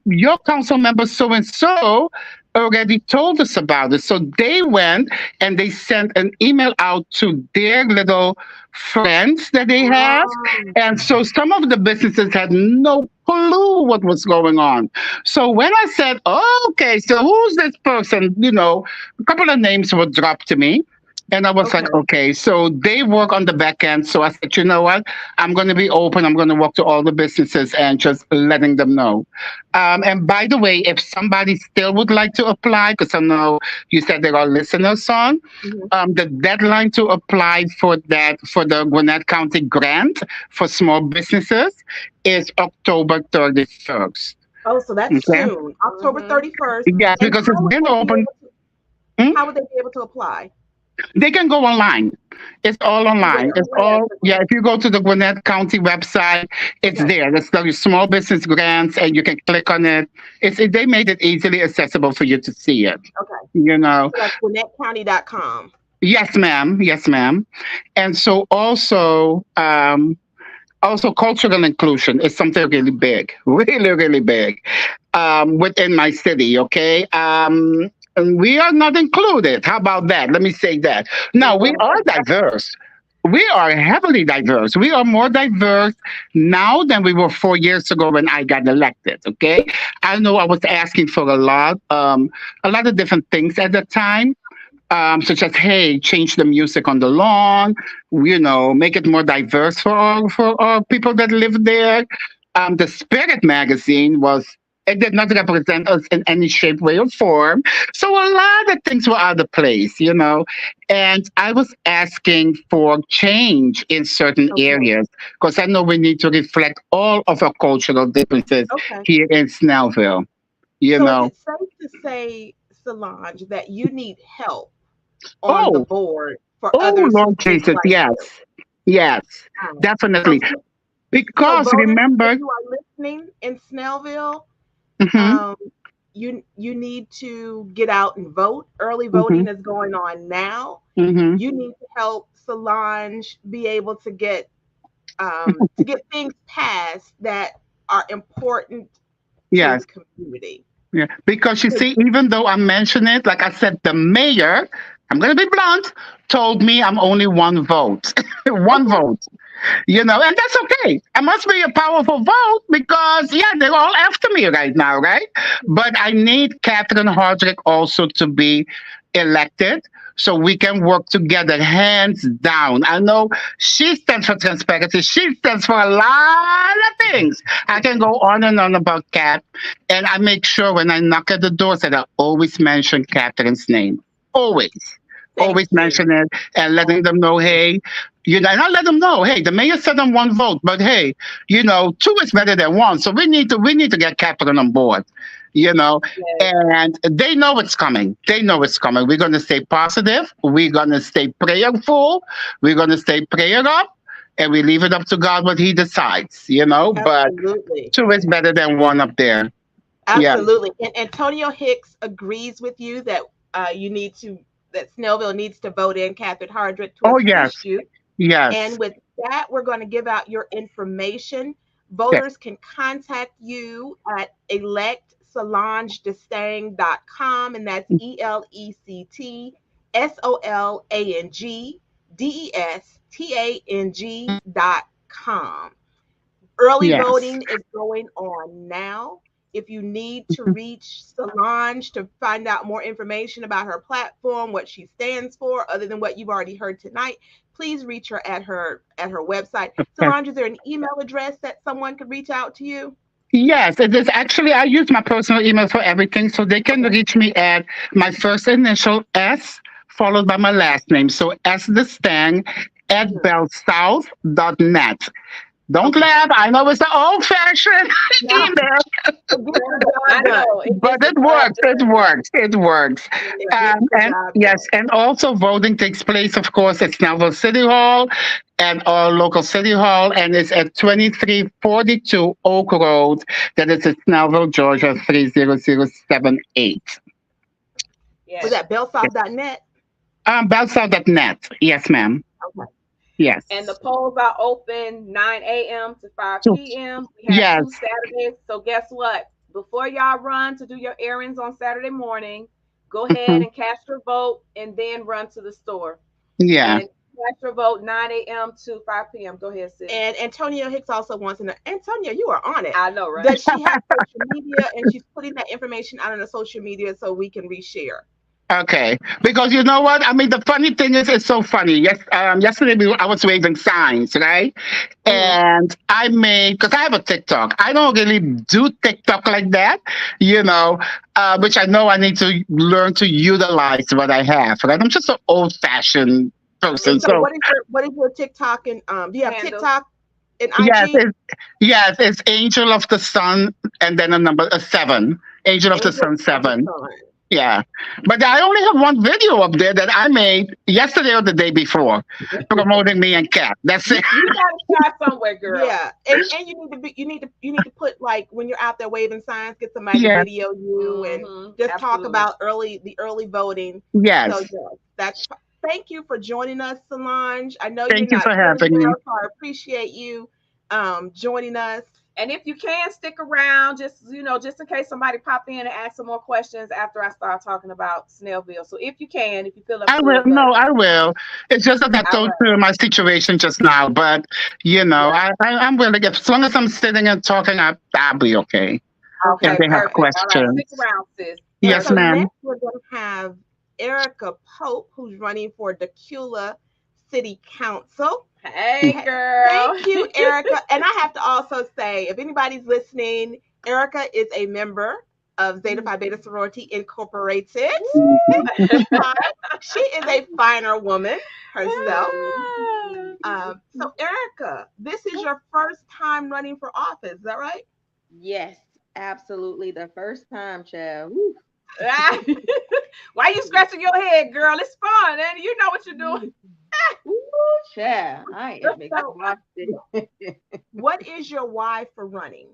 Speaker 4: your council member so and so already told us about it." So they went and they sent an email out to their little friends that they have.
Speaker 1: Um,
Speaker 4: And so some of the businesses had no clue what was going on. So when I said, oh, okay, so who's this person? A couple of names were dropped to me. And I was like,
Speaker 1: okay.
Speaker 4: okay, so they work on the back end. So I said, you know what? I'm going to be open. I'm going to walk to all the businesses and just letting them know. And by the way, if somebody still would like to apply, because I know you said there are listeners on,
Speaker 1: Hmm.
Speaker 4: the deadline to apply for the Gwinnett County grant for small businesses is October 31st.
Speaker 1: Oh, so that's
Speaker 4: Okay.
Speaker 1: soon, October
Speaker 2: Mm-hmm.
Speaker 1: 31st.
Speaker 4: Yes,
Speaker 1: And
Speaker 4: because it's
Speaker 1: how would
Speaker 4: been
Speaker 1: they be
Speaker 4: open.
Speaker 1: able to?
Speaker 4: Hmm?
Speaker 1: How would they be able to apply?
Speaker 4: They can go online. It's all online.
Speaker 1: Where?
Speaker 4: It's
Speaker 1: Where?
Speaker 4: all, yeah. If you go to the Gwinnett County website, it's
Speaker 1: Okay.
Speaker 4: there. It's the small business grants, and you can click on it. They made it easily accessible for you to see it.
Speaker 1: Okay.
Speaker 4: You know.
Speaker 1: So that's GwinnettCounty.com.
Speaker 4: Yes, ma'am. Yes, ma'am. And so also cultural inclusion is something really big, really, really big, within my city. Okay. And we are not included. How about that? Let me say that. Now, we are diverse. We are heavily diverse. We are more diverse now than we were 4 years ago when I got elected. Okay. I know I was asking for a lot of different things at the time, such as, hey, change the music on the lawn, make it more diverse for all people that live there. The Spirit magazine it did not represent us in any shape, way, or form. So a lot of things were out of place. And I was asking for change in certain
Speaker 1: Okay.
Speaker 4: areas because I know we need to reflect all of our cultural differences
Speaker 1: Okay.
Speaker 4: here in Snellville. You
Speaker 1: So is
Speaker 4: know.
Speaker 1: it safe to say, Solange, that you need help on the
Speaker 4: Oh,
Speaker 1: board for
Speaker 4: oh,
Speaker 1: others who
Speaker 4: Lord
Speaker 1: think
Speaker 4: Jesus,
Speaker 1: like
Speaker 4: yes.
Speaker 1: you?
Speaker 4: Yes,
Speaker 1: Um, so,
Speaker 4: definitely.
Speaker 1: so
Speaker 4: Because
Speaker 1: voters, if
Speaker 4: remember,
Speaker 1: you are listening in Snellville,
Speaker 4: hmm
Speaker 1: um, you need to get out and vote. Early
Speaker 4: hmm
Speaker 1: voting is going on now.
Speaker 4: hmm
Speaker 1: You need to help Solange be able to get things passed that are important to
Speaker 4: yes,
Speaker 1: the community.
Speaker 4: yeah. Because you
Speaker 1: 'Cause-
Speaker 4: see, even though I mentioned it, like I said, the mayor, I'm going to be blunt, told me I'm only one vote. One
Speaker 1: Okay.
Speaker 4: vote. And that's okay. I must be a powerful vote because, yeah, they're all after me right now, right? But I need Catherine Hardrick also to be elected so we can work together, hands down. I know she stands for transparency. She stands for a lot of things. I can go on and on about Kat, and I make sure when I knock at the doors that I always mention Catherine's name. Always.
Speaker 1: Thank
Speaker 4: Always
Speaker 1: you.
Speaker 4: mention it and letting them know, hey, and I let them know, hey, the mayor said on one vote, but hey, two is better than one. So we need to get Catherine on board, you know,
Speaker 2: Yes.
Speaker 4: and they know it's coming. They know it's coming. We're gonna stay positive, we're gonna stay prayerful, we're gonna stay prayer up, and we leave it up to God what he decides. But
Speaker 1: Absolutely.
Speaker 4: two is better than one up there. Yeah.
Speaker 1: Absolutely. And Antonio Hicks agrees with you that that Snellville needs to vote in Catherine Hardrick to
Speaker 4: Oh yes.
Speaker 1: assist you.
Speaker 4: Yes.
Speaker 1: And with that, we're going to give out your information.
Speaker 4: Yes.
Speaker 1: Voters can contact you at electsolangedestang.com, and that's electsolangedestang.com. Early
Speaker 4: Yes.
Speaker 1: voting is going on now. If you need to reach Solange to find out more information about her platform, what she stands for, other than what you've already heard tonight, please reach her at her website. Solange, is there an email address that someone could reach out to you?
Speaker 4: Yes, it is actually. I use my personal email for everything, so they can
Speaker 1: Okay.
Speaker 4: reach me at my first initial S followed by my last name. So S the Stang at
Speaker 1: Mhm.
Speaker 4: bellsouth.net. Don't
Speaker 1: Okay.
Speaker 4: laugh. I know it's an old fashioned
Speaker 1: No,
Speaker 4: email,
Speaker 1: it gets the
Speaker 2: I
Speaker 1: job done.
Speaker 2: know it
Speaker 4: but
Speaker 2: gets the
Speaker 4: it
Speaker 2: job
Speaker 4: works. It
Speaker 2: done.
Speaker 4: works. It works.
Speaker 1: It gets the
Speaker 4: And
Speaker 1: job
Speaker 4: yes,
Speaker 1: done.
Speaker 4: and also voting takes place, of course, at Snellville City Hall and our local city hall, and it's at 2342 Oak Road. That is in Snellville, Georgia 30078.
Speaker 1: Was
Speaker 2: Yes.
Speaker 1: that bellsouth.net?
Speaker 4: Bellsouth.net. Yes, ma'am.
Speaker 1: Okay.
Speaker 4: Yes.
Speaker 2: And the polls are open 9 a.m. to 5
Speaker 4: So,
Speaker 2: p.m. We have
Speaker 4: yes.
Speaker 2: 2 Saturdays. So guess what? Before y'all run to do your errands on Saturday morning, go ahead
Speaker 4: Mhm.
Speaker 2: and cast your vote and then run to the store.
Speaker 4: Yeah.
Speaker 2: And cast your vote 9 a.m. to 5 p.m. Go ahead, sis.
Speaker 1: And Antonio Hicks also wants to know, Antonio, you are on it.
Speaker 2: I know, right?
Speaker 1: Does she have social media? And she's putting that information out on the social media so we can reshare.
Speaker 4: Okay, because you know what? I mean, the funny thing is, it's so funny. Yes, yesterday I was waving signs, right?
Speaker 1: Hmm.
Speaker 4: And I made because I have a TikTok. I don't really do TikTok like that, which I know I need to learn to utilize what I have. Right? I'm just an old-fashioned person.
Speaker 1: And so,
Speaker 4: So
Speaker 1: what is your TikTok and do you have
Speaker 2: Handle.
Speaker 1: TikTok and
Speaker 4: yes,
Speaker 1: IG?
Speaker 4: it's Angel of the Sun, and then a seven. Angel of the
Speaker 1: Angel
Speaker 4: Sun
Speaker 1: of the
Speaker 4: 7.
Speaker 1: Sun.
Speaker 4: Yeah. But I only have one video up there that I made yesterday or the day before promoting me and Kat. That's it.
Speaker 2: You gotta start somewhere, girl.
Speaker 1: Yeah, and you need to put, like, when you're out there waving signs, get somebody to
Speaker 4: Yes.
Speaker 1: video you and just talk
Speaker 2: Absolutely.
Speaker 1: about the early voting. So
Speaker 4: Yes.
Speaker 1: yeah, thank you for joining us, Solange. I know you're
Speaker 4: Thank you
Speaker 1: not
Speaker 4: for
Speaker 1: feeling
Speaker 4: having me.
Speaker 1: well, so I appreciate you joining us.
Speaker 2: And if you can stick around, just in case somebody pop in and ask some more questions after I start talking about Snellville. So if you can, if you feel up
Speaker 4: I
Speaker 2: to
Speaker 4: will.
Speaker 2: it, but
Speaker 4: No, I will. It's just that I
Speaker 2: all
Speaker 4: told
Speaker 2: right,
Speaker 4: you my situation just now, but
Speaker 2: yeah,
Speaker 4: I'm willing. As long as I'm sitting and talking, I'll be okay. If
Speaker 2: okay,
Speaker 1: Okay,
Speaker 4: they have
Speaker 2: perfect. All right, stick
Speaker 4: questions,
Speaker 2: around, sis.
Speaker 1: and
Speaker 4: yes,
Speaker 1: so
Speaker 2: Perfect.
Speaker 4: ma'am.
Speaker 1: next we're going to have Erica Pope, who's running for Decula City Council.
Speaker 2: Hey,
Speaker 1: Thank
Speaker 2: girl.
Speaker 1: you, Erica. And I have to also say, if anybody's listening, Erica is a member of Zeta Phi Beta Sorority Incorporated. Uh, she is a finer woman herself. So, Erica, this is your first time running for office. Is that right?
Speaker 5: Yes, absolutely. The first time, child. Woo.
Speaker 2: Why you scratching your head, girl? It's fun, and you know what you're doing.
Speaker 5: Woo, child. I am
Speaker 1: So,
Speaker 5: exhausted.
Speaker 1: what is your why for running?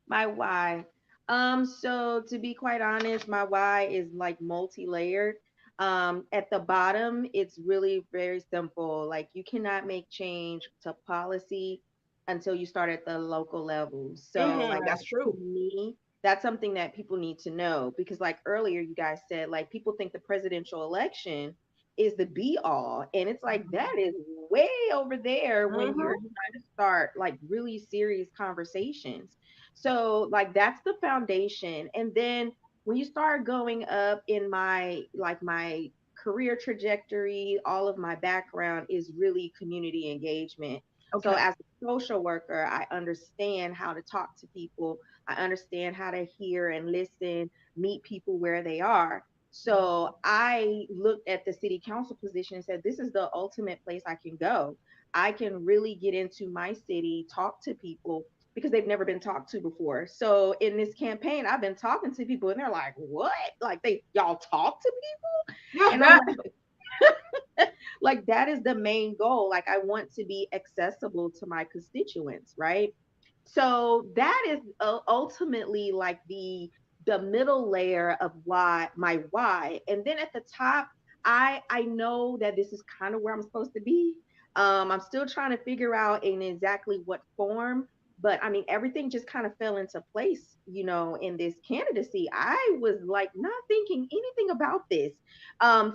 Speaker 5: My why. So to be quite honest, my why is like multi-layered. At the bottom, it's really very simple. Like you cannot make change to policy until you start at the local level. So like
Speaker 1: That's
Speaker 5: to
Speaker 1: true.
Speaker 5: me, that's something that people need to know because like earlier you guys said, like people think the presidential election is the be all. And it's like that is way over there when you're
Speaker 1: Hmm.
Speaker 5: trying to start like really serious conversations. So like that's the foundation. And then when you start going up in my career trajectory, all of my background is really community engagement. So
Speaker 1: Okay.
Speaker 5: as a social worker, I understand how to talk to people. I understand how to hear and listen, meet people where they are. So I looked at the city council position and said, this is the ultimate place I can go. I can really get into my city, talk to people because they've never been talked to before. So in this campaign, I've been talking to people and they're like, what? Like y'all talk to people? And I'm
Speaker 1: Yeah.
Speaker 5: like that is the main goal. Like I want to be accessible to my constituents, right? So that is ultimately like the middle layer of why. And then at the top, I know that this is kind of where I'm supposed to be. I'm still trying to figure out in exactly what form, but I mean everything just kind of fell into place, in this candidacy. I was like not thinking anything about this.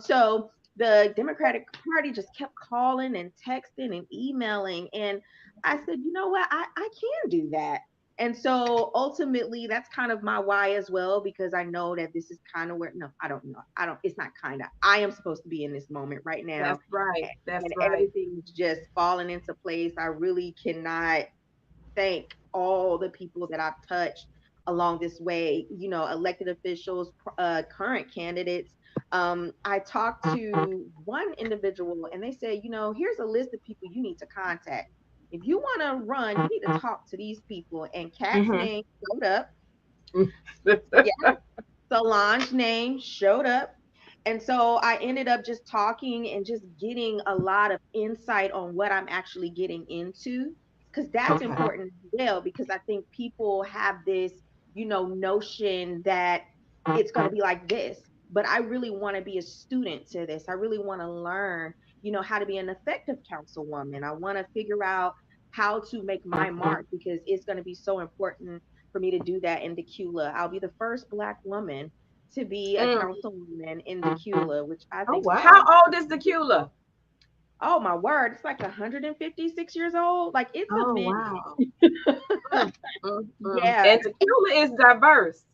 Speaker 5: So the Democratic Party just kept calling and texting and emailing, and I said, you know what, I can do that. And so ultimately, that's kind of my why as well, because I know that this is kind of where, no, I don't know. I don't, it's not kind of, I am supposed to be in this moment right now.
Speaker 2: That's right.
Speaker 5: And,
Speaker 2: That's
Speaker 5: and
Speaker 2: right.
Speaker 5: everything's just falling into place. I really cannot thank all the people that I've touched along this way, elected officials, current candidates. I talked to one individual and they said, here's a list of people you need to contact. If you want to run, you need to talk to these people. And Kat's
Speaker 1: Hmm.
Speaker 5: name showed up. Yeah, Solange's name showed up. And so I ended up just talking and just getting a lot of insight on what I'm actually getting into, because that's
Speaker 1: Okay.
Speaker 5: important as well. Because I think people have this, notion that it's going to be like this. But I really want to be a student to this. I really want to learn, how to be an effective councilwoman. I want to figure out how to make my mark because it's going to be so important for me to do that in Decula. I'll be the first Black woman to be a
Speaker 2: Mm.
Speaker 5: councilwoman in Decula, which I
Speaker 1: Oh
Speaker 5: think is
Speaker 2: How
Speaker 1: wow.
Speaker 5: so.
Speaker 2: old is Tequila?
Speaker 5: Oh my word, it's like 156 years old. Like it's a
Speaker 1: Oh
Speaker 5: minute.
Speaker 1: wow.
Speaker 2: Mm, mm, mm.
Speaker 5: Yeah,
Speaker 2: And tequila is diverse.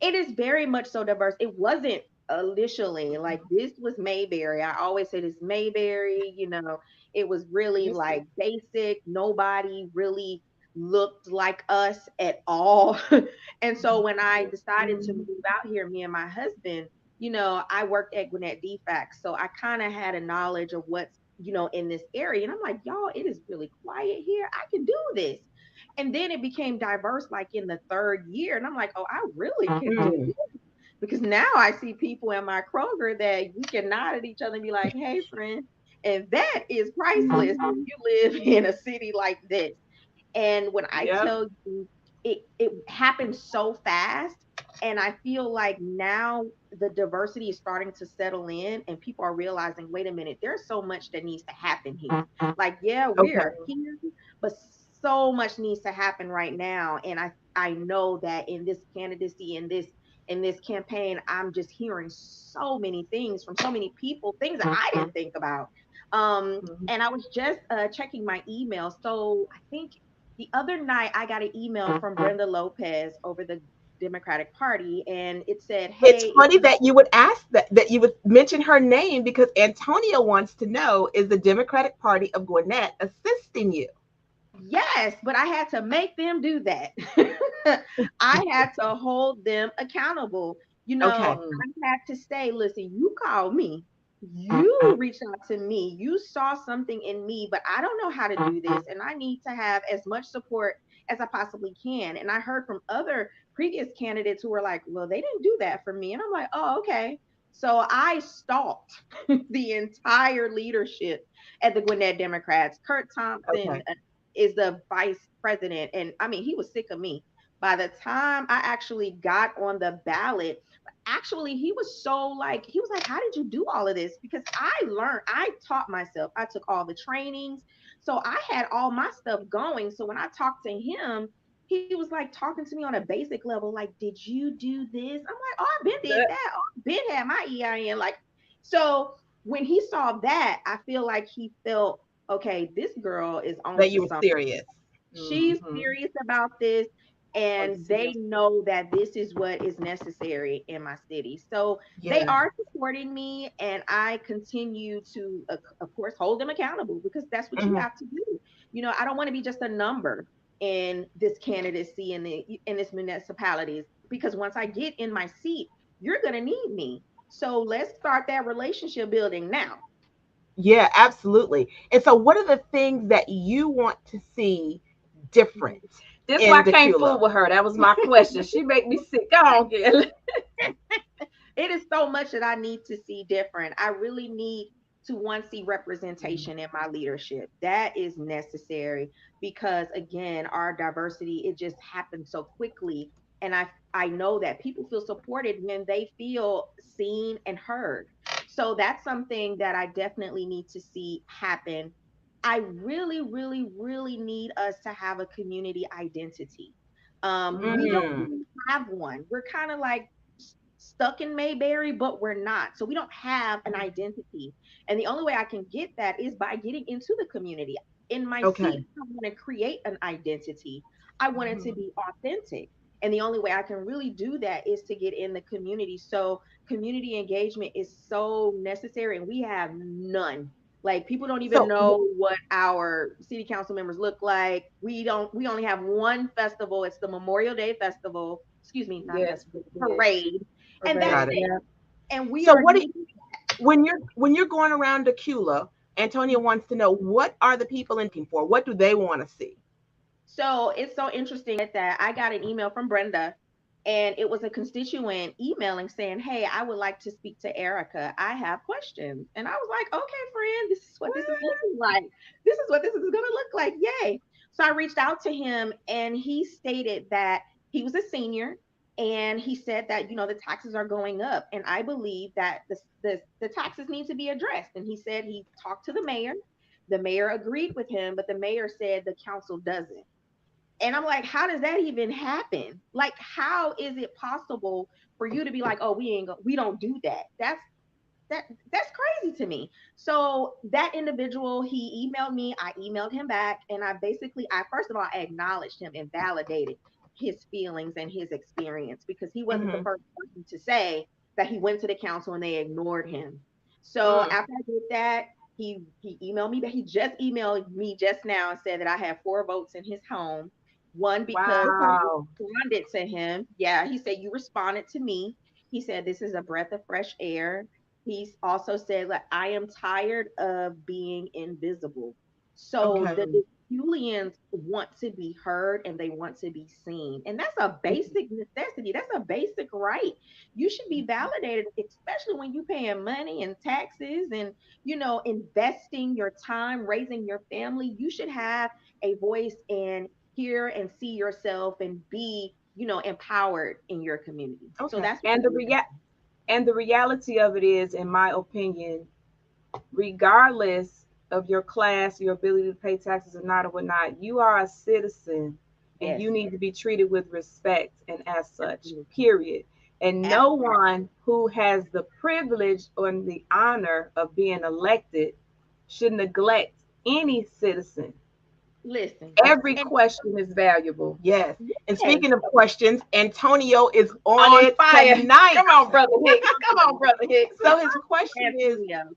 Speaker 5: it is very much so diverse. It wasn't initially like this was Mayberry. I always say this Mayberry, it was really
Speaker 2: This is
Speaker 5: like basic. Nobody really looked like us at all. And so when I decided to
Speaker 1: Mhm.
Speaker 5: move out here, me and my husband, I worked at Gwinnett DFAC. So I kind of had a knowledge of what's, in this area. And I'm like, y'all, it is really quiet here. I can do this. And then it became diverse like in the third year. And I'm like, oh, I really can do
Speaker 1: Mm.
Speaker 5: this. Because now I see people in my Kroger that we can nod at each other and be like, hey, friend. And that is priceless when
Speaker 1: Mhm.
Speaker 5: you live in a city like this. And when I
Speaker 2: yep.
Speaker 5: tell you, it happened so fast. And I feel like now the diversity is starting to settle in and people are realizing, wait a minute, there's so much that needs to happen here. Like, yeah,
Speaker 1: Okay.
Speaker 5: we're here, but so much needs to happen right now. And I know that in this candidacy, in this campaign, I'm just hearing so many things from so many people, things that I didn't think about.
Speaker 1: Mhm.
Speaker 5: And I was just checking my email. So I think the other night I got an email from Brenda Lopez over the Democratic Party, and it said,
Speaker 1: It's
Speaker 5: "Hey, if
Speaker 1: funny that you would ask that you would mention her name because Antonia wants to know, is the Democratic Party of Gwinnett assisting you?
Speaker 5: yes, but I had to make them do that. I had to hold them accountable.
Speaker 1: Okay.
Speaker 2: Mm.
Speaker 5: I had to say, listen, you called me. You reached out to me. You saw something in me, but I don't know how to do this. And I need to have as much support as I possibly can. And I heard from other previous candidates who were like, well, they didn't do that for me. And I'm like, oh, okay. So I stalked the entire leadership at the Gwinnett Democrats. Kurt Thompson
Speaker 1: Okay.
Speaker 5: is the vice president. And I mean, he was sick of me. By the time I actually got on the ballot, actually, he was so like, he was like, how did you do all of this? Because I taught myself, I took all the trainings. So I had all my stuff going. So when I talked to him, he was like talking to me on a basic level, like, did you do this? I'm like, oh, I've been did that. Oh, I've been had my EIN. Like, so when he saw that, I feel like he felt, okay, this girl is on
Speaker 1: That
Speaker 5: to
Speaker 1: you were
Speaker 5: something.
Speaker 1: serious.
Speaker 5: She's
Speaker 2: Mhm.
Speaker 5: serious about this. and they know that this is what is necessary in my city. So they
Speaker 1: Yeah.
Speaker 5: are supporting me, and I continue to, of course, hold them accountable because that's what you
Speaker 1: Mhm.
Speaker 5: have to do. I don't want to be just a number in this candidacy in this municipalities, because once I get in my seat, you're going to need me. So let's start that relationship building now.
Speaker 1: Yeah, absolutely. And so, what are the things that you want to see different
Speaker 2: This why
Speaker 1: in
Speaker 2: I can't fool
Speaker 1: Decula?
Speaker 2: with her. That was my question. She make me sick. Go on, Kelly.
Speaker 5: It is so much that I need to see different. I really need to one see representation in my leadership. That is necessary because again, our diversity, it just happens so quickly. And I know that people feel supported when they feel seen and heard. So that's something that I definitely need to see happen. I really, really, really need us to have a community identity. We don't
Speaker 1: Mm,
Speaker 5: really have one. We're kind of like stuck in Mayberry, but we're not. So we don't have an identity. And the only way I can get that is by getting into the community. In my
Speaker 1: okay.
Speaker 5: seat, I want to create an identity. I want it to
Speaker 1: Mhm.
Speaker 5: be authentic. And the only way I can really do that is to get in the community. So community engagement is so necessary, and we have none. Like people don't even
Speaker 1: So,
Speaker 5: know what our city council members look like. We only have one festival. It's the Memorial Day Festival. Excuse me, not
Speaker 2: Yes,
Speaker 5: festival,
Speaker 2: yes.
Speaker 5: parade. And that's
Speaker 2: Parade.
Speaker 1: got it.
Speaker 5: it.
Speaker 2: Yeah.
Speaker 5: And we
Speaker 1: So,
Speaker 5: are
Speaker 1: what do
Speaker 5: needing.
Speaker 1: when you're going around Decula, Antonia wants to know what are the people looking for? What do they want to see?
Speaker 5: So it's so interesting that I got an email from Brenda, and it was a constituent emailing saying, "Hey, I would like to speak to Erica. I have questions." And I was like, "Okay, friend, this is what this is looking like. This is what this is going to look like. Yay." So I reached out to him, and he stated that he was a senior, and he said that the taxes are going up, and I believe that the taxes need to be addressed. And he said he talked to the mayor. The mayor agreed with him, but the mayor said the council doesn't. And I'm like, how does that even happen? Like, how is it possible for you to be like, oh, we don't do that? That that's crazy to me. So that individual, he emailed me, I emailed him back, and I first of all I acknowledged him and validated his feelings and his experience because he wasn't the
Speaker 1: Hmm.
Speaker 5: first person to say that he went to the council and they ignored him. So
Speaker 1: Mm.
Speaker 5: after I did that, he emailed me, but he just emailed me just now and said that I have 4 votes in his home. One because I
Speaker 2: Wow.
Speaker 5: responded to him. Yeah, he said you responded to me. He said this is a breath of fresh air. He's also said that I am tired of being invisible. So
Speaker 1: Okay.
Speaker 5: the
Speaker 2: Mm.
Speaker 5: Julians want to be heard and they want to be seen. And that's a basic necessity. That's a basic right. You should be validated, especially when you're paying money and taxes and, investing your time, raising your family. You should have a voice and hear and see yourself and be, empowered in your community. So
Speaker 1: Okay.
Speaker 5: that's what
Speaker 2: And
Speaker 5: I'm
Speaker 2: the
Speaker 5: looking
Speaker 2: reality of it is, in my opinion, regardless of your class, your ability to pay taxes or not or whatnot, you are a citizen
Speaker 5: for.
Speaker 2: and
Speaker 5: Yes.
Speaker 2: you need to be treated with respect and as such,
Speaker 5: Absolutely.
Speaker 2: period. And no
Speaker 5: Absolutely.
Speaker 2: one who has the privilege or the honor of being elected should neglect any citizen.
Speaker 5: Listen.
Speaker 2: Every
Speaker 5: And
Speaker 2: question is valuable.
Speaker 1: Yes. And
Speaker 5: yes,
Speaker 1: speaking of questions, Antonio is on
Speaker 2: On
Speaker 1: it
Speaker 2: fire.
Speaker 1: tonight.
Speaker 2: Come on, Brother Hicks. Come on, Brother Hicks.
Speaker 1: So his question is,
Speaker 5: Antonio.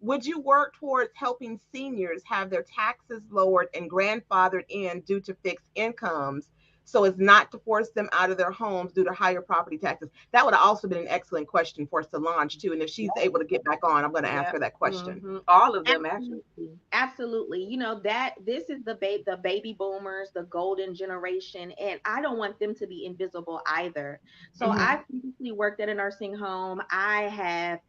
Speaker 1: would you work towards helping seniors have their taxes lowered and grandfathered in due to fixed incomes so as not to force them out of their homes due to higher property taxes? That would have also been an excellent question for Solange too. And if she's able to get back on, I'm going to ask
Speaker 2: Yeah.
Speaker 1: her that question.
Speaker 2: All of them, actually.
Speaker 5: Absolutely. Absolutely. That this is the baby boomers, the golden generation, and I don't want them to be invisible either. So
Speaker 1: Hmm.
Speaker 5: I've previously worked at a nursing home. I have,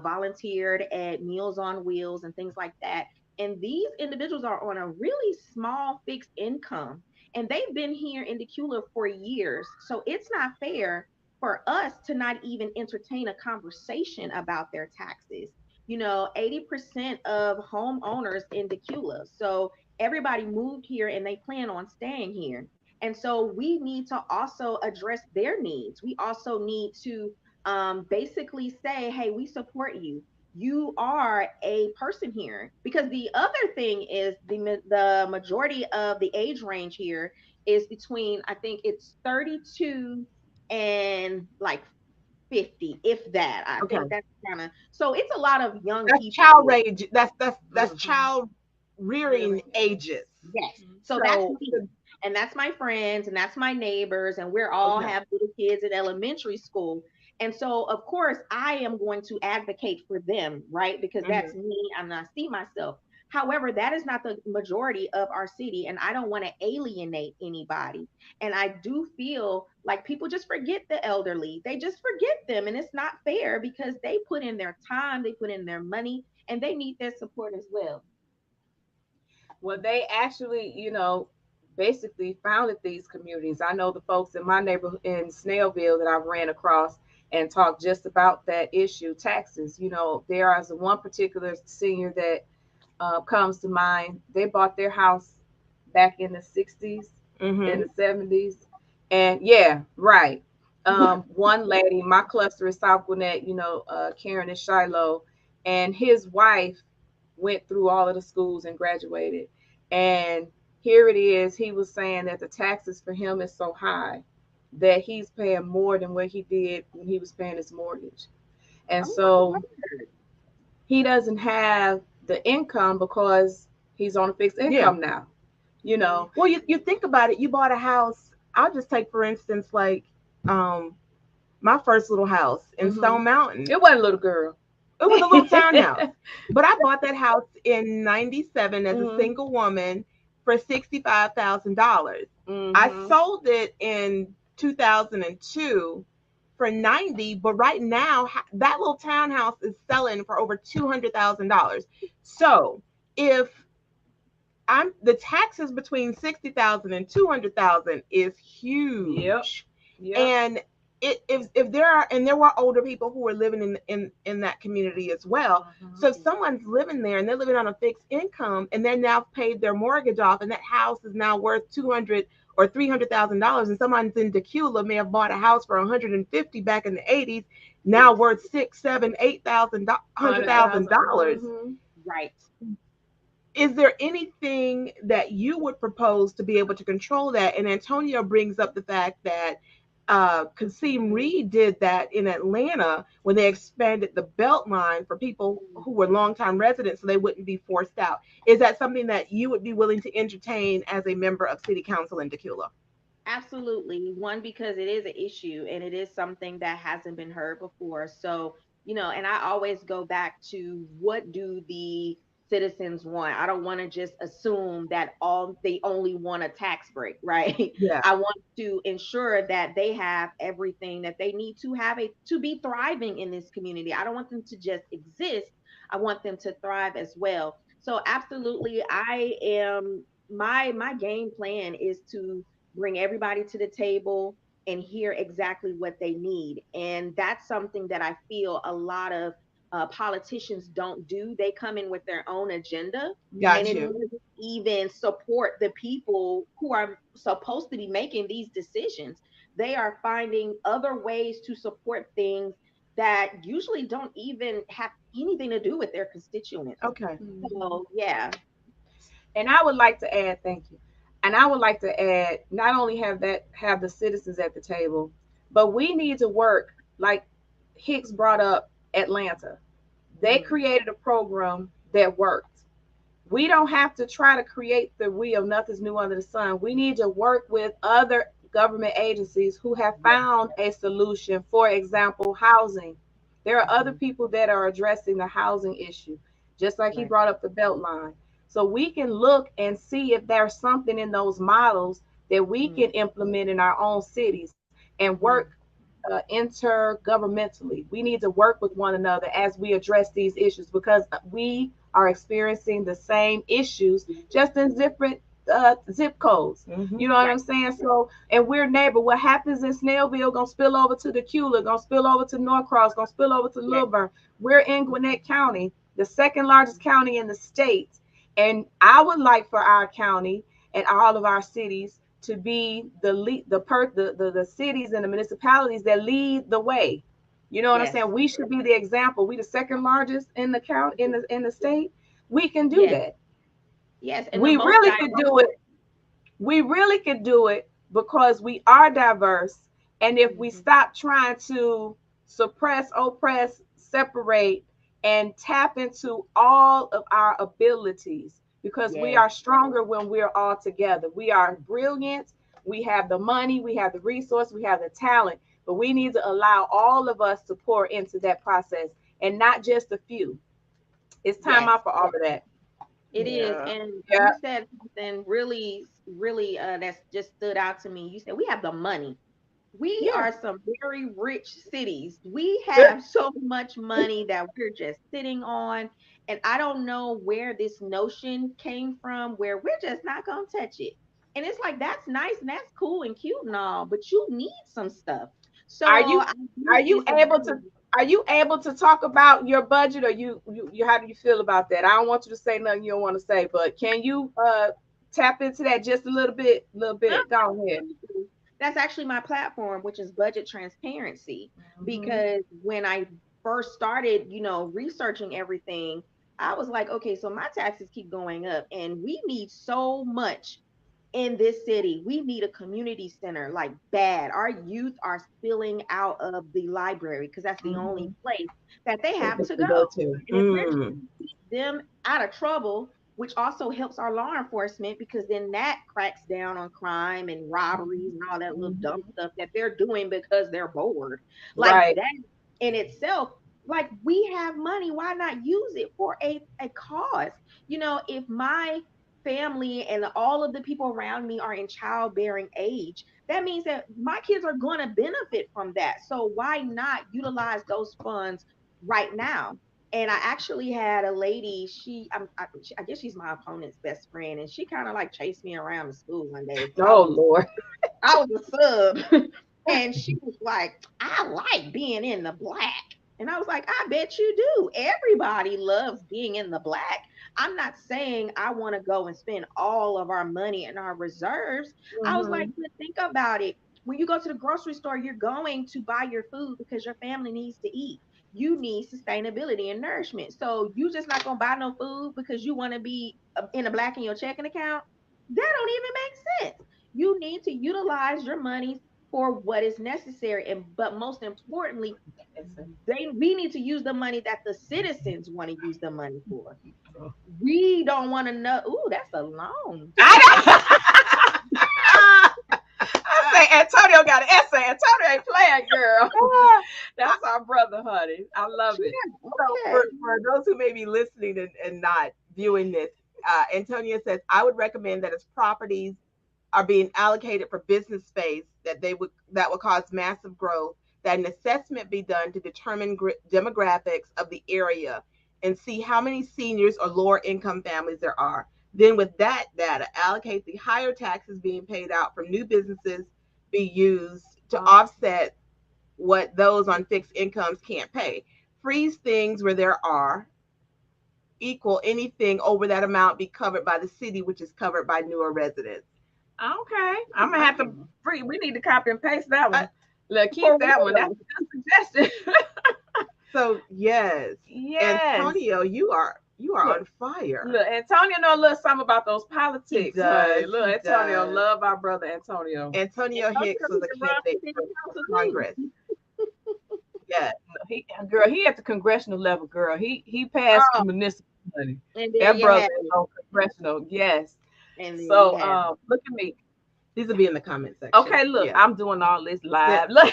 Speaker 5: volunteered at Meals on Wheels and things like that. And these individuals are on a really small fixed income, and they've been here in Decula for years. So it's not fair for us to not even entertain a conversation about their taxes. 80% of homeowners in Decula. So everybody moved here and they plan on staying here. And so we need to also address their needs. We also need to basically say, hey, we support you. you are a person here. Because the other thing is the majority of the age range here is between, I think it's 32 and like 50, if that. I
Speaker 1: Okay.
Speaker 5: think that's kind of, so it's a lot of young
Speaker 1: That's
Speaker 5: people
Speaker 1: child
Speaker 5: here.
Speaker 1: age. That's
Speaker 5: Mhm.
Speaker 1: child rearing ages.
Speaker 5: Yes.
Speaker 2: Mhm.
Speaker 5: So that's
Speaker 1: So
Speaker 5: me. And that's my friends and that's my neighbors. And we're all
Speaker 1: okay.
Speaker 5: have little kids in elementary school. And so, of course, I am going to advocate for them, right? Because
Speaker 1: Hmm.
Speaker 5: that's me and I see myself. However, that is not the majority of our city. And I don't want to alienate anybody. And I do feel like people just forget the elderly. They just forget them. And it's not fair because they put in their time, they put in their money, and they need their support as well.
Speaker 2: Well, they actually, basically founded these communities. I know the folks in my neighborhood in Snellville that I've ran across and talked just about that issue, taxes. There is one particular senior that comes to mind. They bought their house back in the 60s, in
Speaker 1: Hmm.
Speaker 2: the 70s. And yeah, right. One lady, my cluster is South Gwinnett, Karen and Shiloh, and his wife went through all of the schools and graduated. And here it is, he was saying that the taxes for him is so high that he's paying more than what he did when he was paying his mortgage. And
Speaker 5: Oh my
Speaker 2: so
Speaker 5: word.
Speaker 2: he doesn't have the income because he's on a fixed
Speaker 1: Yeah.
Speaker 2: income now, you know.
Speaker 1: Well, you think about it. You bought a house. I'll just take for instance, like um, my first little house in
Speaker 2: Hmm.
Speaker 1: Stone Mountain.
Speaker 2: It wasn't a little girl.
Speaker 1: It was a little townhouse, but I bought that house in '97 as a
Speaker 2: Hmm.
Speaker 1: single woman for $65,000. I
Speaker 2: Hmm.
Speaker 1: sold it in 2002 for 90, but right now that little townhouse is selling for over $200,000. So if I'm the taxes between 60,000 and 200,000 is
Speaker 2: Yep.
Speaker 1: huge.
Speaker 2: Yep.
Speaker 1: And if there are, and there were older people who were living in that community as well.
Speaker 2: Hmm.
Speaker 1: So if someone's living there and they're living on a fixed income and they're now paid their mortgage off and that house is now worth 200 or $300,000, and someone's in Decula may have bought a house for 150 back in the 80s, now
Speaker 5: Yes.
Speaker 1: worth six, seven, hundred
Speaker 2: Hundred
Speaker 1: thousand
Speaker 2: thousand.
Speaker 1: dollars
Speaker 2: Mm-hmm.
Speaker 5: Right.
Speaker 1: Is there anything that you would propose to be able to control that? And Antonio brings up the fact that Kasim Reed did that in Atlanta when they expanded the belt line for people who were longtime residents so they wouldn't be forced out. Is that something that you would be willing to entertain as a member of City Council in Decula?
Speaker 5: Absolutely. One, because it is an issue and it is something that hasn't been heard before. So, and I always go back to what do the citizens want? I don't want to just assume that all they only want a tax break, right?
Speaker 1: Yeah,
Speaker 5: I want to ensure that they have everything that they need to have a to be thriving in this community. I don't want them to just exist. I want them to thrive as well. So absolutely, I am my game plan is to bring everybody to the table and hear exactly what they need. And that's something that I feel a lot of politicians don't do. They come in with their own agenda and
Speaker 1: got
Speaker 5: it
Speaker 1: you.
Speaker 5: doesn't even support the people who are supposed to be making these decisions. They are finding other ways to support things that usually don't even have anything to do with their constituents.
Speaker 1: Okay.
Speaker 2: Hmm.
Speaker 5: So, yeah.
Speaker 2: And I would like to add, thank you. And I would like to add, not only have the citizens at the table, but we need to work like Hicks brought up Atlanta. They
Speaker 5: Mhm.
Speaker 2: created a program that worked. We don't have to try to create the wheel. Nothing's new under the sun. We need to work with other government agencies who have
Speaker 5: Yes.
Speaker 2: found a solution. For example, housing. There are other
Speaker 5: Mhm.
Speaker 2: people that are addressing the housing issue, just like he
Speaker 5: Right.
Speaker 2: brought up the Beltline. So we can look and see if there's something in those models that we
Speaker 5: Mhm.
Speaker 2: can implement in our own cities and work
Speaker 5: Mhm.
Speaker 2: intergovernmentally. We need to work with one another as we address these issues because we are experiencing the same issues, just in different zip codes.
Speaker 1: Hmm.
Speaker 2: You know what I'm
Speaker 5: Right.
Speaker 2: saying? So, and we're neighbor. What happens in Snellville gonna spill over to Decula, gonna spill over to Norcross, gonna spill over to
Speaker 5: Yes.
Speaker 2: Lilburn. We're in Gwinnett County, the second largest county in the state, and I would like for our county and all of our cities to be the lead, the cities and the municipalities that lead the way. You know what I'm
Speaker 5: Yes.
Speaker 2: saying? We should be the example. We the second largest in the count in the state. We can do
Speaker 5: Yes.
Speaker 2: that.
Speaker 5: Yes. And the
Speaker 2: We
Speaker 5: most
Speaker 2: really could
Speaker 5: diverse.
Speaker 2: do it. We really could do it because we are diverse. And if we
Speaker 5: Mhm.
Speaker 2: stop trying to suppress, oppress, separate, and tap into all of our abilities, because we
Speaker 5: Yes.
Speaker 2: are stronger when we're all together. We are brilliant. We have the money, we have the resource, we have the talent, but we need to allow all of us to pour into that process and not just a few. It's time
Speaker 5: Yes.
Speaker 2: out for all of that.
Speaker 5: It is.
Speaker 1: Yeah.
Speaker 5: And
Speaker 2: Yeah.
Speaker 5: you said something really, really that's just stood out to me. You said we have the money. We
Speaker 2: Yeah.
Speaker 5: are some very rich cities. We have so much money that we're just sitting on. And I don't know where this notion came from where we're just not going to touch it. And it's like, that's nice and that's cool and cute and all, but you need some stuff.
Speaker 2: Are
Speaker 5: So
Speaker 2: you
Speaker 5: I
Speaker 2: are
Speaker 5: do
Speaker 2: you able to
Speaker 5: disagree.
Speaker 2: talk about your budget, or you how do you feel about that? I don't want you to say nothing you don't want to say, but can you tap into that just a little bit? Little bit. Go ahead.
Speaker 5: That's actually my platform, which is budget transparency.
Speaker 2: Hmm.
Speaker 5: Because when I first started, researching everything, I was like, okay, so my taxes keep going up, and we need so much in this city. We need a community center like bad. Our youth are spilling out of the library because that's the only
Speaker 2: Hmm.
Speaker 5: place that they have to
Speaker 1: To
Speaker 5: go.
Speaker 1: go to.
Speaker 5: And if we're trying to keep them out of trouble, which also helps our law enforcement because then that cracks down on crime and robberies and all that little dumb
Speaker 2: Hmm.
Speaker 5: stuff that they're doing because they're bored. Like
Speaker 2: Right.
Speaker 5: that in itself, like we have money, why not use it for a cause? If my family and all of the people around me are in childbearing age, that means that my kids are going to benefit from that. So why not utilize those funds right now? And I actually had a lady, I guess she's my opponent's best friend, and she kind of like chased me around the school one day because
Speaker 2: Oh Lord.
Speaker 5: I was a sub. And she was like, I like being in the black. And I was like, I bet you do. Everybody loves being in the black. I'm not saying I want to go and spend all of our money and our reserves. I was like,
Speaker 2: Hmm.
Speaker 5: but think about it. When you go to the grocery store, you're going to buy your food because your family needs to eat. You need sustainability and nourishment. So you just not gonna buy no food because you want to be in the black in your checking account. That don't even make sense. You need to utilize your money for what is necessary, and but most importantly, we need to use the money that the citizens want to use the money for. We don't want to know. Ooh, that's a long
Speaker 2: I, I say Antonio got an essay. Antonio ain't playing, girl. That's our brother, honey. I love it.
Speaker 1: So
Speaker 5: okay.
Speaker 1: for those who may be listening and not viewing this, Antonia says, I would recommend that as properties are being allocated for business space that would cause massive growth, that an assessment be done to determine demographics of the area and see how many seniors or lower income families there are. Then with that data, allocate the higher taxes being paid out from new businesses be used to offset what those on fixed incomes can't pay. Freeze things where there are equal anything over that amount be covered by the city, which is covered by newer residents.
Speaker 2: Okay. I'm gonna have to free. We need to copy and paste that
Speaker 1: Uh,
Speaker 2: one. Look,
Speaker 1: for
Speaker 2: keep that one. That's
Speaker 1: real.
Speaker 2: a good suggestion.
Speaker 1: So yes,
Speaker 2: Yes.
Speaker 1: Antonio, you are
Speaker 2: Look,
Speaker 1: on fire.
Speaker 2: look, Antonio know a little something about those
Speaker 1: He
Speaker 2: politics, honey.
Speaker 1: does.
Speaker 2: Look,
Speaker 1: He
Speaker 2: Antonio
Speaker 1: does.
Speaker 2: love our brother Antonio.
Speaker 1: Antonio
Speaker 5: Antonio
Speaker 1: Hicks was
Speaker 5: need
Speaker 1: a
Speaker 5: to run for
Speaker 1: candidate
Speaker 5: city
Speaker 1: for
Speaker 5: council too.
Speaker 1: Congress. Yes.
Speaker 2: He girl, he at the congressional level, girl. He passed
Speaker 5: Oh,
Speaker 2: municipal money.
Speaker 5: and there
Speaker 2: That
Speaker 5: you
Speaker 2: brother
Speaker 5: have
Speaker 2: is
Speaker 5: it.
Speaker 2: on congressional, yes.
Speaker 5: And there you
Speaker 2: So
Speaker 5: have it.
Speaker 2: look at me.
Speaker 1: These will be in the comment section.
Speaker 2: Okay, look,
Speaker 1: Yeah.
Speaker 2: I'm doing all this
Speaker 1: They-
Speaker 2: live. Look.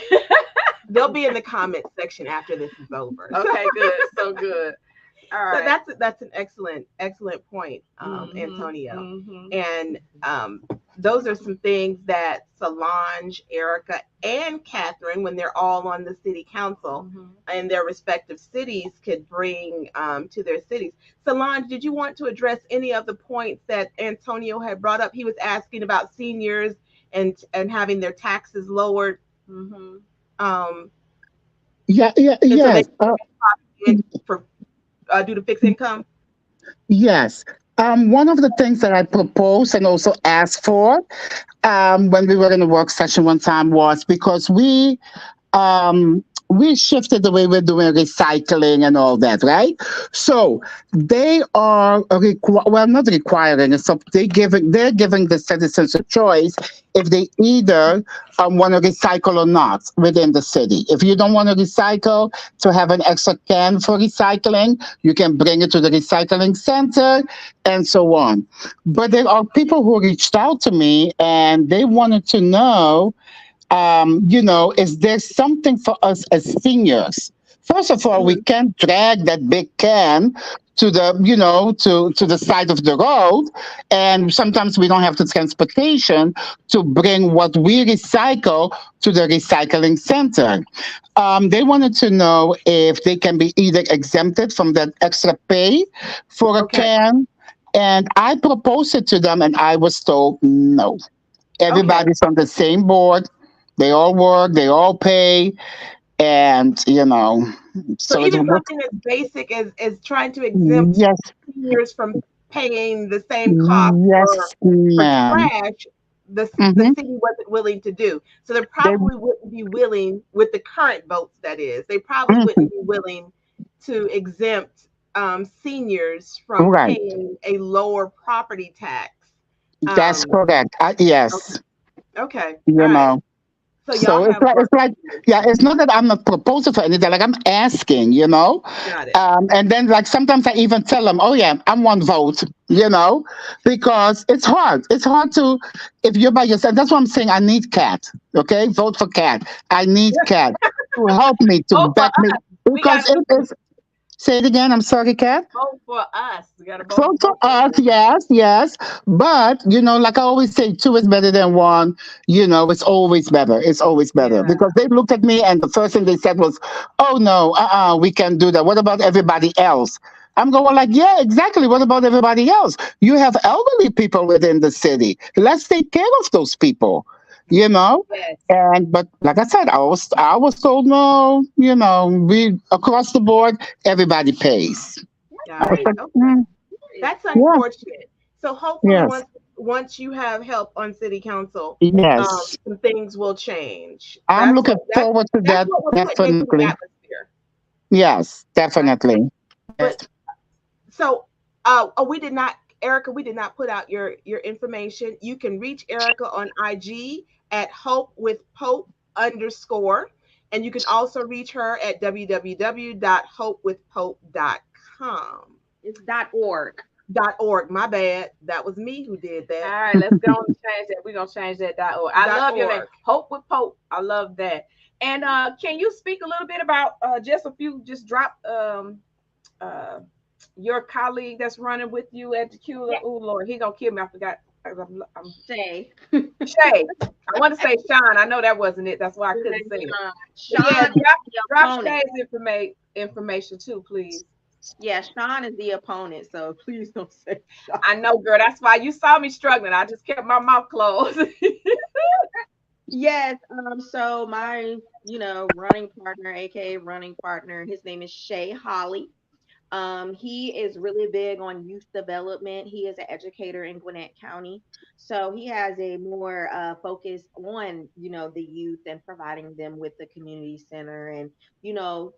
Speaker 1: They'll be in the comment section after this is over.
Speaker 2: Okay, good. So good. All
Speaker 1: So
Speaker 2: right.
Speaker 1: that's an excellent point,
Speaker 2: Mm-hmm.
Speaker 1: Antonio.
Speaker 2: Mm-hmm.
Speaker 1: And those are some things that Solange, Erica, and Catherine, when they're all on the city council
Speaker 2: Mm-hmm.
Speaker 1: in their respective cities, could bring to their cities. Solange, did you want to address any of the points that Antonio had brought up? He was asking about seniors and having their taxes lowered,
Speaker 2: Mm-hmm.
Speaker 1: um,
Speaker 4: Yeah, yeah,
Speaker 1: and so they
Speaker 4: yes,
Speaker 1: did for due to fixed income.
Speaker 4: yes. One of the things that I proposed and also asked for when we were in the work session one time was because we we shifted the way we're doing recycling and all that, right? So they are well, not requiring. So they're giving the citizens a choice if they either want to recycle or not within the city. If you don't want to recycle, to have an extra can for recycling, you can bring it to the recycling center and so on. But there are people who reached out to me and they wanted to know, is there something for us as seniors? First of all, we
Speaker 1: Mhm.
Speaker 4: can't drag that big can to the, to the side of the road. And sometimes we don't have the transportation to bring what we recycle to the recycling center. They wanted to know if they can be either exempted from that extra pay for a
Speaker 1: Okay.
Speaker 4: can. And I proposed it to them and I was told no.
Speaker 1: Okay.
Speaker 4: Everybody's on the same board. They all work, they all pay, and
Speaker 1: So
Speaker 4: so it
Speaker 1: even
Speaker 4: was
Speaker 1: something as basic as trying to exempt
Speaker 4: yes,
Speaker 1: seniors from paying the same cost
Speaker 4: yes,
Speaker 1: for
Speaker 4: ma'am.
Speaker 1: trash, the
Speaker 4: Hmm.
Speaker 1: city wasn't willing to do. So they
Speaker 4: They,
Speaker 1: probably wouldn't be willing with the current votes. That is, they probably
Speaker 4: mhm,
Speaker 1: wouldn't be willing to exempt seniors from
Speaker 4: right.
Speaker 1: paying a lower property tax.
Speaker 4: That's
Speaker 1: Um,
Speaker 4: correct.
Speaker 1: okay.
Speaker 4: Yes,
Speaker 1: Okay. All
Speaker 4: you
Speaker 1: right.
Speaker 4: know.
Speaker 1: So y'all
Speaker 4: So
Speaker 1: have
Speaker 4: it's
Speaker 1: work
Speaker 4: like,
Speaker 1: to do.
Speaker 4: yeah, it's not that I'm not proposing for anything. Like I'm asking.
Speaker 1: Got it.
Speaker 4: And then like sometimes I even tell them, oh yeah, I'm one vote, because it's hard. It's hard to if you're by yourself. That's what I'm saying. I need cat. Okay, vote for cat. I need cat to help me to
Speaker 2: Vote for
Speaker 4: back me
Speaker 2: us. We
Speaker 4: because
Speaker 2: gotta
Speaker 4: it
Speaker 2: do
Speaker 4: is. Say it again. I'm sorry, cat.
Speaker 2: vote for us. We gotta
Speaker 4: Vote for
Speaker 2: vote for
Speaker 4: us,
Speaker 2: us.
Speaker 4: yes, yes. But, like I always say, two is better than one. It's always better. It's always better.
Speaker 1: Yeah.
Speaker 4: Because they looked at me and the first thing they said was, oh no, we can't do that. What about everybody else? I'm going like, yeah, exactly. What about everybody else? You have elderly people within the city. Let's take care of those people, you know?
Speaker 2: Yes.
Speaker 4: And but like I said, I was told no, we across the board, everybody pays. I
Speaker 1: Got
Speaker 4: was
Speaker 1: it.
Speaker 4: like,
Speaker 1: Okay.
Speaker 5: It's
Speaker 1: That's
Speaker 4: yeah,
Speaker 1: unfortunate. So hopefully
Speaker 4: yes.
Speaker 1: once you have help on city council,
Speaker 4: Yes,
Speaker 1: some things will change.
Speaker 4: I'm looking forward to
Speaker 1: That's
Speaker 4: that
Speaker 1: what we're putting into the
Speaker 4: definitely.
Speaker 1: atmosphere,
Speaker 4: Yes,
Speaker 1: right?
Speaker 4: definitely. Yes.
Speaker 1: But so we did not, Erica, we did not put out your information. You can reach Erica on IG at hope with pope underscore, and you can also reach her at www.hopewithpope.com.
Speaker 5: it's .org.
Speaker 1: .org. My bad. That was me who did
Speaker 2: All
Speaker 1: that.
Speaker 2: right, let's go and change that. We're gonna change that .org. I love your name.
Speaker 1: .org.
Speaker 2: Hope with Pope. I love that. And can you speak a little bit about just a few, just drop uh your colleague that's running with you at Tequila?
Speaker 5: Yeah,
Speaker 2: Oh Lord, he gonna kill me. I forgot. I'm
Speaker 5: say.
Speaker 2: Shay. I want to say Sean. I know that wasn't it. That's why I couldn't say it. But yeah,
Speaker 5: Sean is the
Speaker 2: drop
Speaker 5: opponent.
Speaker 2: Shay's information too, please.
Speaker 5: Yeah, Sean is the opponent, so please don't say Sean.
Speaker 2: I know, girl. That's why you saw me struggling. I just kept my mouth closed.
Speaker 5: Yes, so my, running partner, aka running partner, his name is Shay Holly. He is really big on youth development. He is an educator in Gwinnett County. So he has a more focus on, the youth and providing them with the community center and,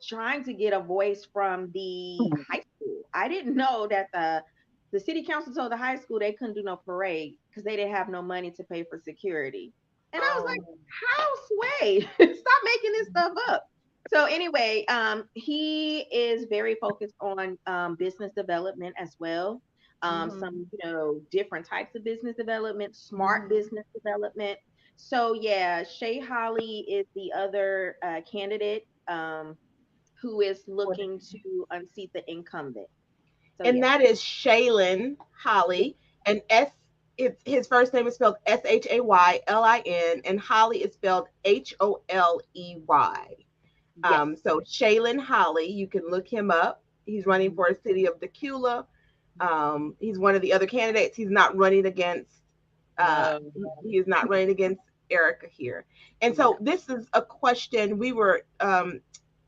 Speaker 5: trying to get a voice from the high school. I didn't know that the city council told the high school they couldn't do no parade because they didn't have no money to pay for security. And I was like,
Speaker 2: um,
Speaker 5: how sway? Stop making this stuff up. So anyway, he is very focused on business development as well.
Speaker 1: Mhm.
Speaker 5: Some, different types of business development, smart
Speaker 1: Mhm.
Speaker 5: business development. So yeah, Shay Holly is the other candidate who is looking to unseat the incumbent. So
Speaker 1: And
Speaker 5: yeah,
Speaker 1: that is Shaylin
Speaker 5: yeah,
Speaker 1: Holly. And his first name is spelled SHAYLIN, and Holly is spelled HOLEY.
Speaker 5: yes,
Speaker 1: So Shaylin Holly, you can look him up. He's running
Speaker 5: mhm,
Speaker 1: for a city of Decula. He's one of the other candidates. He's not running against.
Speaker 5: no,
Speaker 1: He is not running against Erica here. And
Speaker 5: yeah,
Speaker 1: so this is a question we were,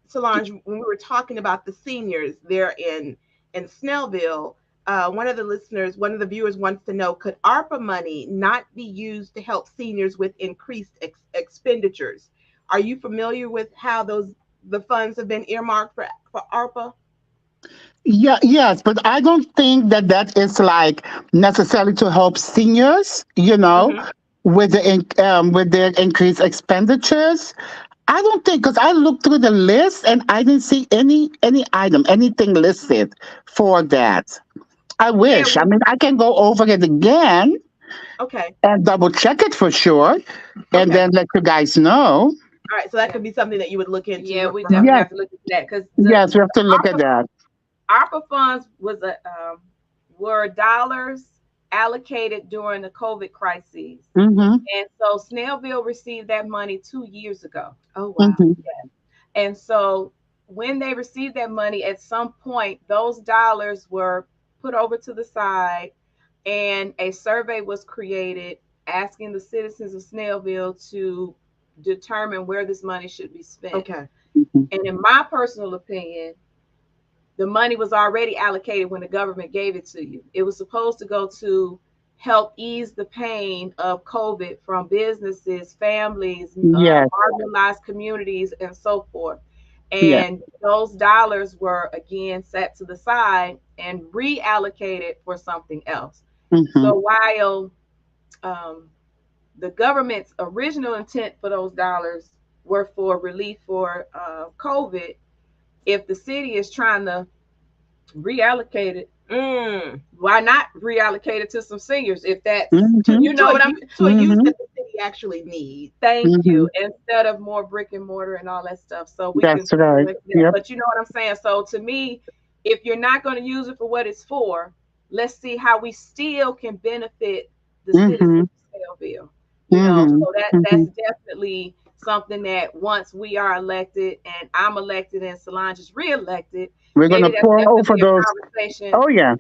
Speaker 1: Solange, when we were talking about the seniors there in Snellville. One of the listeners, one of the viewers wants to know: could ARPA money not be used to help seniors with increased expenditures? Are you familiar with how those the funds have been earmarked for ARPA?
Speaker 4: Yeah, yes, but I don't think that that is like necessarily to help seniors,
Speaker 1: Hmm.
Speaker 4: with with their increased expenditures. I don't think, because I looked through the list and I didn't see anything listed for that. I
Speaker 1: Yeah.
Speaker 4: wish. I mean, I can go over it again
Speaker 1: Okay.
Speaker 4: and double check it for sure, and
Speaker 1: Okay.
Speaker 4: then let you guys know.
Speaker 1: All right. So that
Speaker 2: Yeah,
Speaker 1: could be something that you would look into
Speaker 2: yeah, we
Speaker 1: for help.
Speaker 2: definitely
Speaker 4: Yes,
Speaker 2: have to look into that because
Speaker 4: yes, we have to look at
Speaker 2: ARPA,
Speaker 4: that.
Speaker 2: ARPA funds were dollars allocated during the COVID crises,
Speaker 4: Mm-hmm.
Speaker 2: and so Snellville received that money 2 years ago.
Speaker 1: Oh wow.
Speaker 4: Mm-hmm.
Speaker 2: And so when they received that money, at some point, those dollars were put over to the side, and a survey was created asking the citizens of Snellville to determine where this money should be spent.
Speaker 1: Okay.
Speaker 4: Mm-hmm.
Speaker 2: And in my personal opinion, the money was already allocated when the government gave it to you. It was supposed to go to help ease the pain of COVID from businesses, families,
Speaker 4: Yes,
Speaker 2: marginalized communities, and so forth.
Speaker 4: yes.
Speaker 2: And those dollars were again set to the side and reallocated for something else.
Speaker 4: Mm-hmm.
Speaker 2: So while um, the government's original intent for those dollars were for relief for COVID, if the city is trying to reallocate it,
Speaker 1: Mm.
Speaker 2: why not reallocate it to some seniors if that's,
Speaker 4: Mm-hmm.
Speaker 2: you know what I'm,
Speaker 1: To a use
Speaker 4: Mm-hmm.
Speaker 1: that the city actually needs.
Speaker 2: thank
Speaker 4: Mm-hmm.
Speaker 2: you, instead of more brick and mortar and all that stuff. So we can
Speaker 4: That's right.
Speaker 2: look at that.
Speaker 4: Yep.
Speaker 2: But you know what I'm saying? So to me, if you're not going to use it for what it's for, let's see how we still can benefit the
Speaker 4: Mm-hmm.
Speaker 2: citizens of Sellville.
Speaker 4: Mm-hmm.
Speaker 2: So
Speaker 4: Mm-hmm.
Speaker 2: that's definitely something that once we are elected and I'm elected and Solange is reelected,
Speaker 4: We're gonna
Speaker 2: maybe that's
Speaker 4: pour over
Speaker 2: definitely a
Speaker 4: those.
Speaker 2: conversation.
Speaker 4: Oh yeah.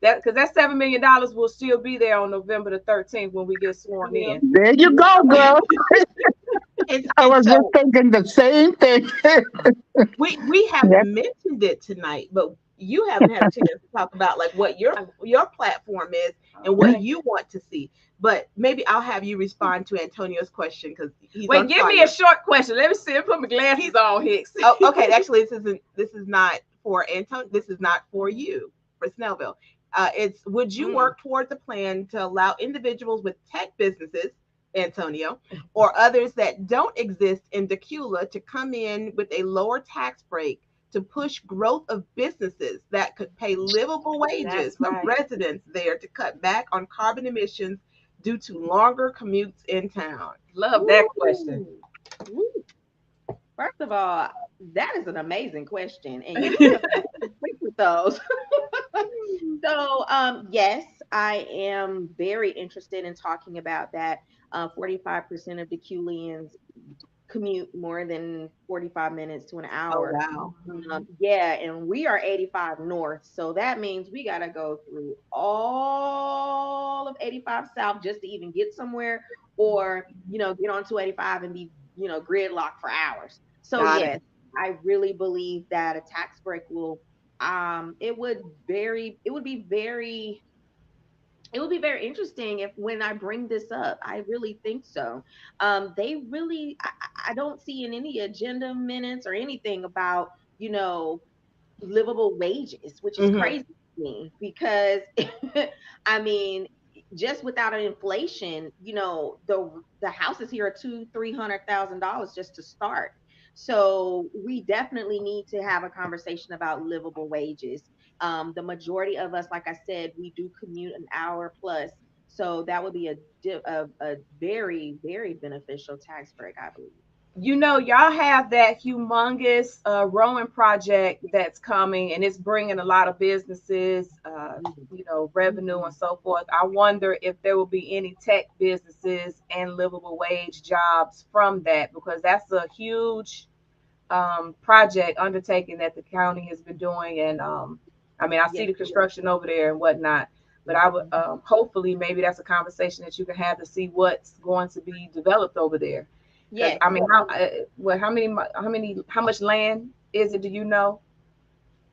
Speaker 2: That $7 million will still be there on November the 13th when we get sworn
Speaker 1: Well,
Speaker 2: in.
Speaker 4: There you go, girl. I
Speaker 1: and
Speaker 4: was just
Speaker 1: so
Speaker 4: thinking the same thing.
Speaker 1: we have
Speaker 4: Yep.
Speaker 1: mentioned it tonight, but you haven't had a chance to talk about like what your platform is and what
Speaker 2: Okay.
Speaker 1: you want to see. But maybe I'll have you respond to Antonio's question because he's
Speaker 2: Wait,
Speaker 1: on
Speaker 2: give me a
Speaker 1: fire.
Speaker 2: short question. Let me see. Put my glasses on, Hicks.
Speaker 1: Oh, okay. Actually, this is not for Antonio. This is not for you for Snellville. It's would you
Speaker 2: Mm.
Speaker 1: work towards a plan to allow individuals with tech businesses, Antonio, or others that don't exist in Decula to come in with a lower tax break to push growth of businesses that could pay livable wages
Speaker 2: That's
Speaker 1: of
Speaker 2: right.
Speaker 1: residents there to cut back on carbon emissions due to longer commutes in town?
Speaker 2: Love that question.
Speaker 5: Ooh. Ooh. First of all, that is an amazing question, and you have been quick with those. So, yes, I am very interested in talking about that. 45% of Deculians commute more than 45 minutes to an
Speaker 1: Oh
Speaker 5: hour.
Speaker 1: wow.
Speaker 5: Yeah, and we are 85 north, so that means we got to go through all of 85 south just to even get somewhere, or get on 285 and be gridlocked for hours. So
Speaker 1: Got it.
Speaker 5: yes, I really believe that a tax break will it would be very interesting if when I bring this up, I really think so. They really, I don't see in any agenda minutes or anything about, you know, livable wages, which is
Speaker 1: Hmm.
Speaker 5: crazy to me because I mean, just without an inflation, the houses here are $200,000-300,000 just to start. So we definitely need to have a conversation about livable wages. The majority of us, like I said, we do commute an hour plus, so that would be a very very beneficial tax break, I believe.
Speaker 2: Y'all have that humongous rowing project that's coming, and it's bringing a lot of businesses, revenue and so forth. I wonder if there will be any tech businesses and livable wage jobs from that, because that's a huge project undertaking that the county has been doing. And I mean, I see
Speaker 5: Yes,
Speaker 2: the construction over there and whatnot. But I would hopefully maybe that's a conversation that you can have to see what's going to be developed over there. Because
Speaker 5: yes.
Speaker 2: I mean, how much land is it? Do you know?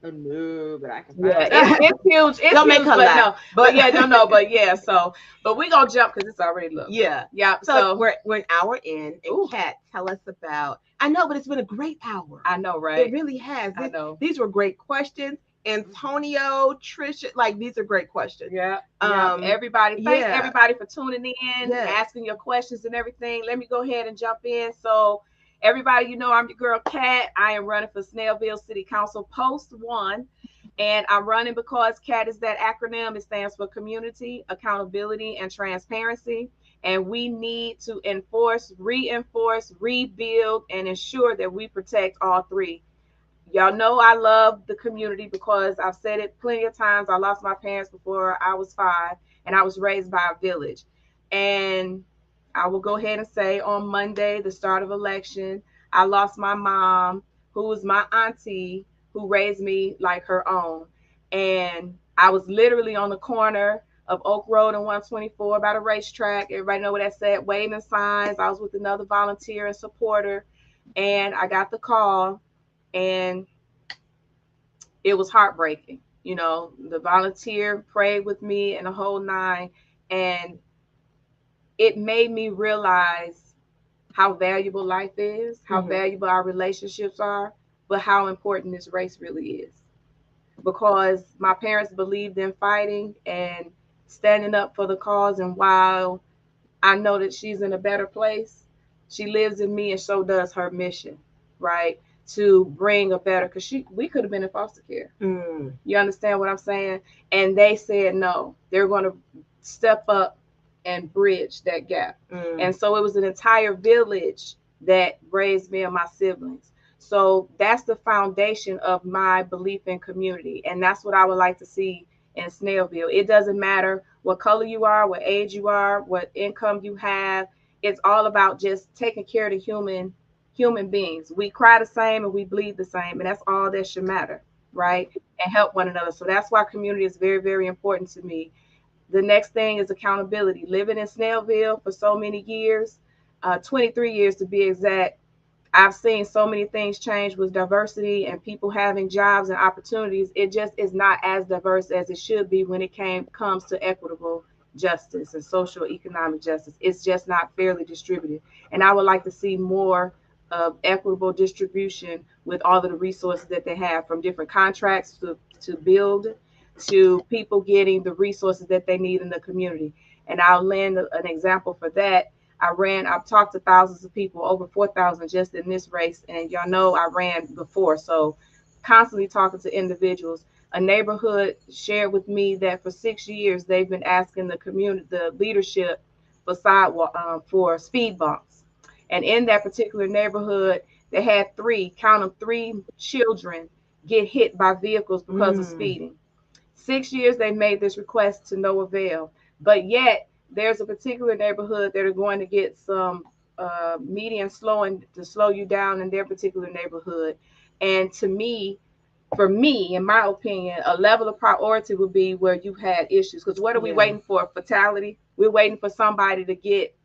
Speaker 5: Oh, no, but I can
Speaker 2: Yeah,
Speaker 5: find it.
Speaker 2: it's huge. It's
Speaker 1: Don't make
Speaker 2: huge,
Speaker 1: her
Speaker 2: but
Speaker 1: laugh.
Speaker 2: no, but yeah, no, but yeah. So, but we gonna jump because it's already looked.
Speaker 1: Yeah.
Speaker 2: Yeah.
Speaker 1: So
Speaker 2: So,
Speaker 1: we're an hour in, and
Speaker 2: ooh,
Speaker 1: Kat, tell us about. I know, but it's been a great hour.
Speaker 2: I know,
Speaker 1: It
Speaker 2: right?
Speaker 1: really has.
Speaker 2: I know.
Speaker 1: These were great questions. Antonio, Trisha, like these are great questions.
Speaker 2: Yeah. Yeah. Everybody, thanks
Speaker 1: Yeah.
Speaker 2: everybody for tuning in,
Speaker 1: Yes.
Speaker 2: asking your questions and everything. Let me go ahead and jump in. So, everybody, you know, I'm your girl Kat. I am running for Snellville City Council Post 1. And I'm running because CAT is that acronym. It stands for Community, Accountability, and Transparency. And we need to enforce, reinforce, rebuild, and ensure that we protect all three. Y'all know I love the community because I've said it plenty of times. I lost my parents before I was 5, and I was raised by a village. And I will go ahead and say on Monday, the start of election, I lost my mom, who was my auntie, who raised me like her own. And I was literally on the corner of Oak Road and 124 by the racetrack. Everybody know what that said, waving signs. I was with another volunteer and supporter, and I got the call, and it was heartbreaking. You know, the volunteer prayed with me and the whole nine, and it made me realize how valuable life is, how valuable our relationships are, but how important this race really is. Because my parents believed in fighting and standing up for the cause, and while I know that she's in a better place, she lives in me, and so does her mission, right? To bring a better, because we could have been in foster care. You understand what I'm saying? And they said no, they're going to step up and bridge that gap. And so it was an entire village that raised me and my siblings. So that's the foundation of my belief in community. And that's what I would like to see in Snellville. It doesn't matter what color you are, what age you are, what income you have. It's all about just taking care of the human beings. We cry the same and we bleed the same, and that's all that should matter, right? And help one another. So that's why community is very, very important to me. The next thing is accountability. Living in Snellville for so many years, 23 years to be exact, I've seen so many things change with diversity and people having jobs and opportunities. It just is not as diverse as it should be when it comes to equitable justice and social economic justice. It's just not fairly distributed. And I would like to see more of equitable distribution with all of the resources that they have, from different contracts to build, to people getting the resources that they need in the community. And I'll lend an example for that. I've talked to thousands of people, over 4,000 just in this race. And y'all know I ran before. So constantly talking to individuals. A neighborhood shared with me that for 6 years, they've been asking the community, the leadership, for sidewalk, for speed bumps. And in that particular neighborhood, they had count them, 3 children get hit by vehicles because of speeding. 6 years they made this request to no avail. But yet there's a particular neighborhood that are going to get some median slowing to slow you down in their particular neighborhood. And to me, for me, in my opinion, a level of priority would be where you had issues. Because what are we waiting for? Fatality? We're waiting for somebody to get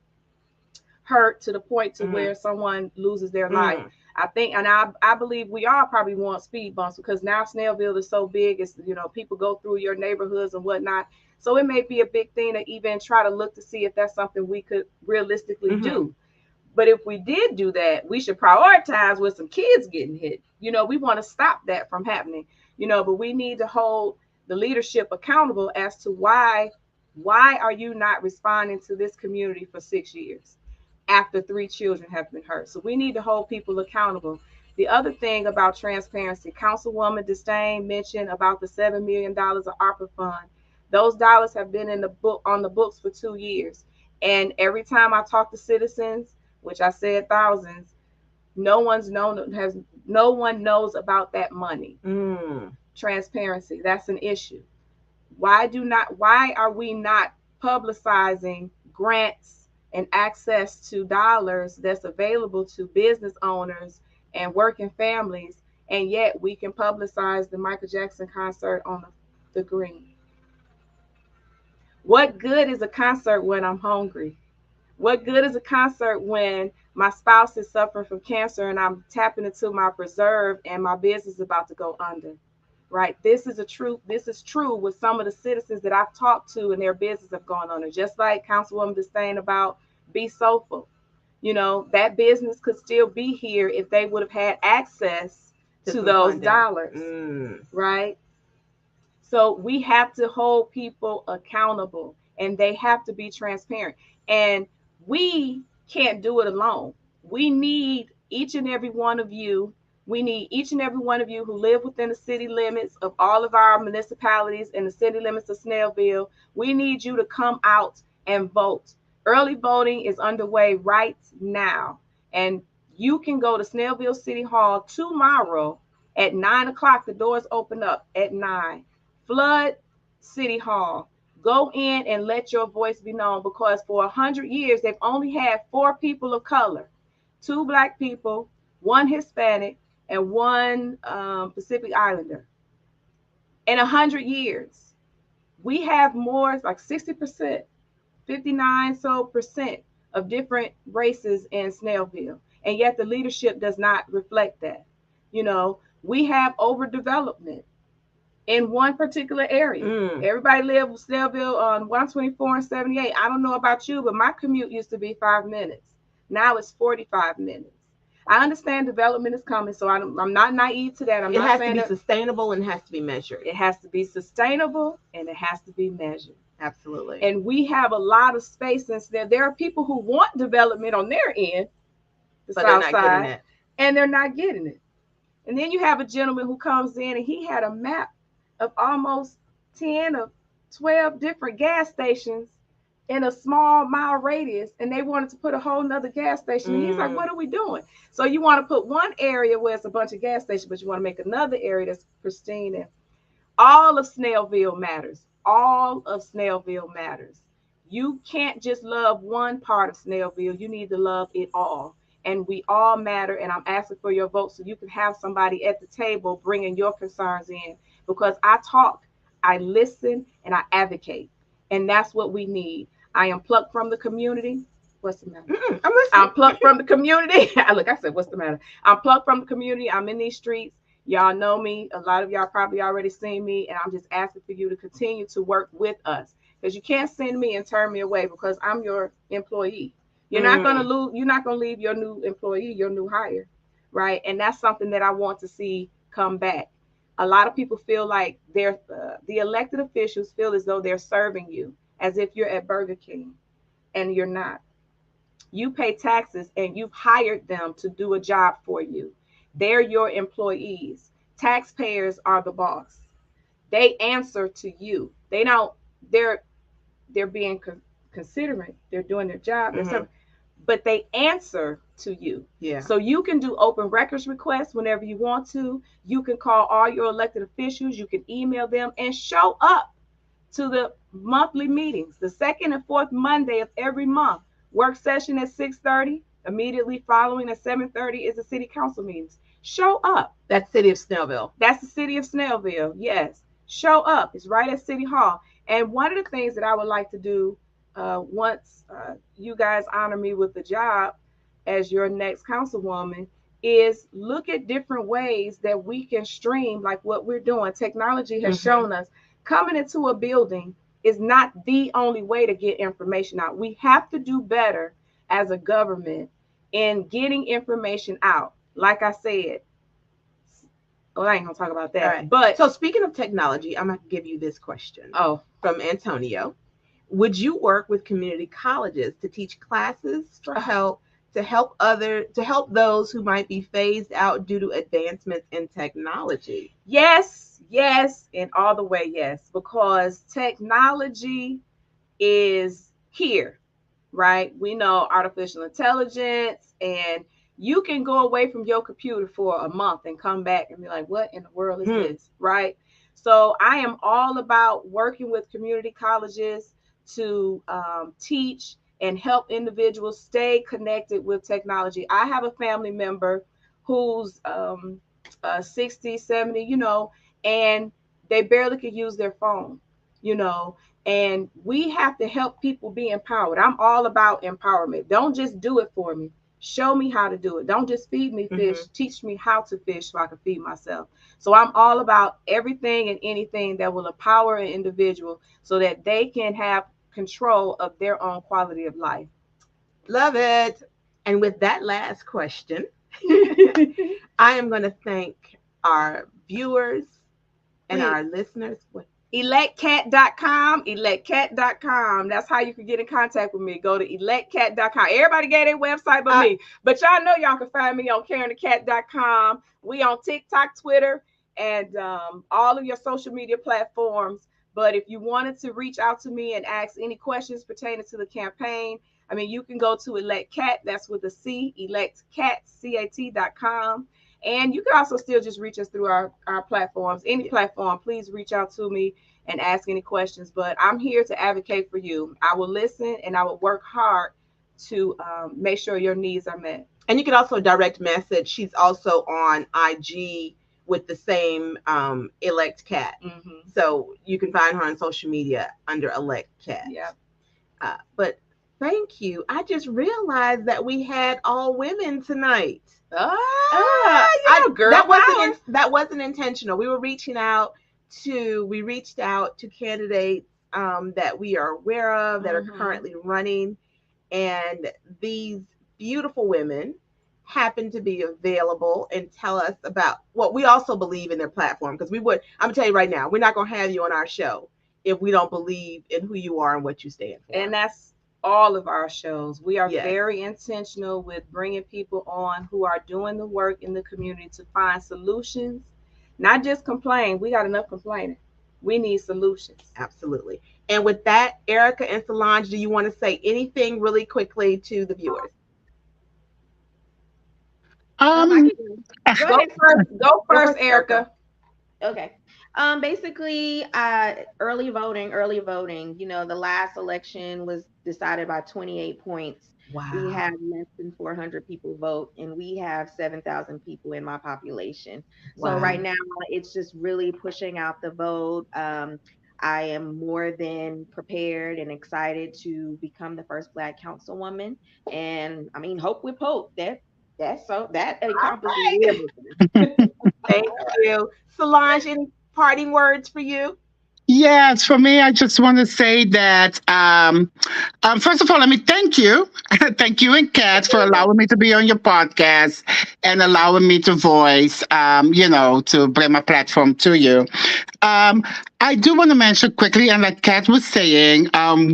Speaker 2: hurt to the point to where someone loses their life. I think, and I believe we all probably want speed bumps, because now Snellville is so big. It's, people go through your neighborhoods and whatnot. So it may be a big thing to even try to look to see if that's something we could realistically do. But if we did do that, we should prioritize with some kids getting hit. We want to stop that from happening. But we need to hold the leadership accountable as to why are you not responding to this community for 6 years after 3 children have been hurt? So we need to hold people accountable. The other thing about transparency, Councilwoman Disdain mentioned about the $7 million of ARPA fund. Those dollars have been on the books for 2 years. And every time I talk to citizens, which I said thousands, no one knows about that money. Transparency, that's an issue. Why are we not publicizing grants and access to dollars that's available to business owners and working families, and yet we can publicize the Michael Jackson concert on the green? What good is a concert when I'm hungry? What good is a concert when my spouse is suffering from cancer and I'm tapping into my reserve and my business is about to go under? right? This is true with some of the citizens that I've talked to and their business have gone on. And just like Councilwoman was saying about Be Soulful, that business could still be here if they would have had access to those dollars, right? So we have to hold people accountable and they have to be transparent. And we can't do it alone. We need each and every one of you. We need each and every one of you who live within the city limits of all of our municipalities and the city limits of Snellville. We need you to come out and vote. Early voting is underway right now. And you can go to Snellville City Hall tomorrow at 9 o'clock. The doors open up at 9. Flood City Hall. Go in and let your voice be known, because for 100 years they've only had 4 people of color, 2 Black people, 1 Hispanic, and 1 Pacific Islander. In 100 years, we have more, like 60%, 59% of different races in Snellville, and yet the leadership does not reflect that. We have overdevelopment in one particular area. Everybody live in Snellville on 124 and 78. I don't know about you, but my commute used to be 5 minutes. Now it's 45 minutes. I understand development is coming, so I'm not naive to that.
Speaker 1: It has to be sustainable and has to be measured.
Speaker 2: It has to be sustainable and it has to be measured.
Speaker 1: Absolutely.
Speaker 2: And we have a lot of space in there. There are people who want development on their end, the south side, and they're not getting it. And then you have a gentleman who comes in and he had a map of almost 10 or 12 different gas stations in a small mile radius, and they wanted to put a whole nother gas station. And he's like, what are we doing? So you want to put one area where it's a bunch of gas stations, but you want to make another area that's pristine. And all of Snellville matters. All of Snellville matters. You can't just love one part of Snellville. You need to love it all. And we all matter. And I'm asking for your vote so you can have somebody at the table bringing your concerns in, because I talk, I listen, and I advocate. And that's what we need. I am plucked from the community. What's the matter? I'm plucked from the community. Look, I said, what's the matter? I'm plucked from the community. I'm in these streets. Y'all know me. A lot of y'all probably already seen me. And I'm just asking for you to continue to work with us, because you can't send me and turn me away, because I'm your employee. You're not going to lose. You're not going to leave your new employee, your new hire. Right. And that's something that I want to see come back. A lot of people feel like the elected officials feel as though they're serving you, as if you're at Burger King, and you're not. You pay taxes and you've hired them to do a job for you. They're your employees. Taxpayers are the boss. They answer to you. They don't. They're being considerate. They're doing their job. But they answer to you.
Speaker 1: Yeah.
Speaker 2: So you can do open records requests whenever you want to. You can call all your elected officials. You can email them and show up to the monthly meetings, the second and fourth Monday of every month. Work session at 6:30. Immediately following at 7:30 is the city council meetings. Show up.
Speaker 1: That's City of Snellville.
Speaker 2: That's the City of Snellville. Yes. Show up. It's right at City Hall. And one of the things that I would like to do once you guys honor me with the job as your next councilwoman is look at different ways that we can stream like what we're doing. Technology has shown us coming into a building is not the only way to get information out. We have to do better as a government in getting information out. Like I said, well, I ain't gonna talk about that.
Speaker 1: Right.
Speaker 2: But
Speaker 1: so speaking of technology, I'm gonna give you this question. From Antonio. Would you work with community colleges to teach classes to help those who might be phased out due to advancements in technology?
Speaker 2: Yes, and all the way yes, because technology is here, right? We know artificial intelligence, and you can go away from your computer for a month and come back and be like, what in the world is this, right? So I am all about working with community colleges to teach and help individuals stay connected with technology. I have a family member who's 60, 70, and they barely could use their phone, and we have to help people be empowered. I'm all about empowerment. Don't just do it for me. Show me how to do it. Don't just feed me fish.
Speaker 1: Mhm.
Speaker 2: Teach me how to fish so I can feed myself. So I'm all about everything and anything that will empower an individual so that they can have control of their own quality of life.
Speaker 1: Love it. And with that last question, I am going to thank our viewers and
Speaker 2: Please.
Speaker 1: our listeners.
Speaker 2: Electcat.com, electcat.com. That's how you can get in contact with me. Go to electcat.com. Everybody got their website but me. But y'all know y'all can find me on karenthecat.com. We on TikTok, Twitter, and all of your social media platforms. But if you wanted to reach out to me and ask any questions pertaining to the campaign, I mean, you can go to electcat, that's with a C, electcat.com. And you can also still just reach us through our platforms, any platform. Please reach out to me and ask any questions. But I'm here to advocate for you. I will listen and I will work hard to make sure your needs are met.
Speaker 1: And you can also direct message. She's also on IG with the same Elect Cat.
Speaker 2: Mm-hmm.
Speaker 1: So you can find her on social media under Elect Cat.
Speaker 2: Yeah.
Speaker 1: But thank you. I just realized that we had all women tonight.
Speaker 2: Girl
Speaker 1: that wasn't intentional. We reached out to candidates that we are aware of that are currently running, and these beautiful women happen to be available and tell us about what we also believe in their platform. Because I'm gonna tell you right now, we're not gonna have you on our show if we don't believe in who you are and what you stand for.
Speaker 2: And that's all of our shows. We are
Speaker 1: Yes.
Speaker 2: very intentional with bringing people on who are doing the work in the community to find solutions, not just complain. We got enough complaining. We need solutions.
Speaker 1: Absolutely. And with that, Erica and Solange, do you want to say anything really quickly to the viewers?
Speaker 5: I
Speaker 4: Um,
Speaker 5: can go. Go ahead.
Speaker 2: Go first,
Speaker 5: first,
Speaker 2: Erica.
Speaker 5: Okay. Basically, early voting. You know, the last election was decided by 28 points.
Speaker 1: Wow.
Speaker 5: We had less than 400 people vote, and we have 7,000 people in my population. So
Speaker 1: Wow.
Speaker 5: right now, it's just really pushing out the vote. I am more than prepared and excited to become the first Black councilwoman. And I mean, hope with hope. That accomplishes everything.
Speaker 1: Thank you. Solange, any parting words for you?
Speaker 4: yes, for me, I just want to say that first of all, let me thank you. Thank you and Kat for allowing me to be on your podcast and allowing me to voice, to bring my platform to you. Um, I do want to mention quickly, and like Kat was saying,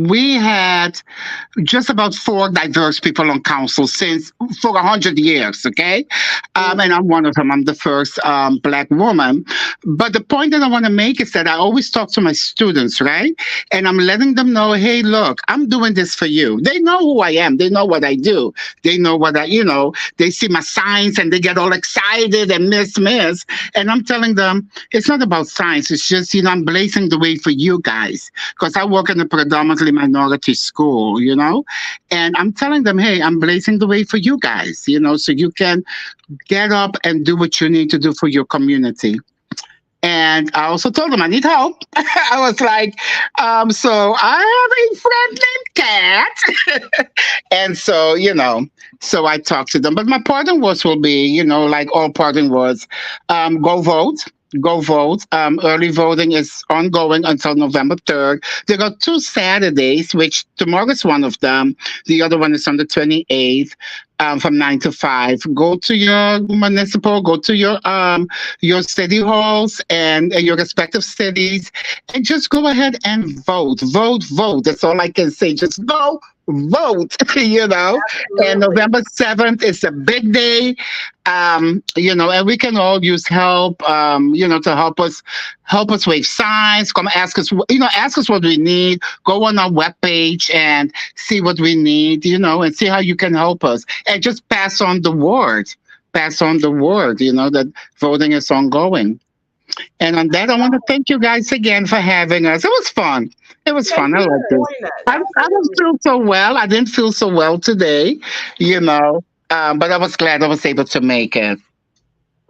Speaker 4: we had just about four diverse people on council since for 100 years. Okay, and I'm one of them. I'm the first Black woman. But the point that I want to make is that I always talk to my students, right? And I'm letting them know, hey, look, I'm doing this for you. They know who I am. They know what I do. They know what they see my signs and they get all excited and miss. And I'm telling them, it's not about science. It's just, I'm blazing the way for you guys because I work in a predominantly minority school. And I'm telling them, hey, I'm blazing the way for you guys, so you can get up and do what you need to do for your community. And I also told them I need help. I was like, so I have a friend named Kat. And so I talked to them. But my parting words will be, like all parting words, go vote. Go vote. Early voting is ongoing until November 3rd. There are 2 Saturdays, which tomorrow is one of them. The other one is on the 28th. From 9 to 5. Go to your municipal, go to your city halls and your respective cities, and just go ahead and vote. Vote, vote. That's all I can say. Just go vote, And
Speaker 2: Absolutely.
Speaker 4: November 7th is a big day, and we can all use help, to help us wave signs, come ask us what we need, go on our webpage and see what we need, and see how you can help us and just pass on the word. Pass on the word, that voting is ongoing. And on that, I want to thank you guys again for having us. It was fun. It was
Speaker 1: Thank
Speaker 4: fun. I
Speaker 1: you
Speaker 4: like
Speaker 1: for
Speaker 4: this.
Speaker 1: joining us.
Speaker 4: I don't feel so well. I didn't feel so well today, but I was glad I was able to make it.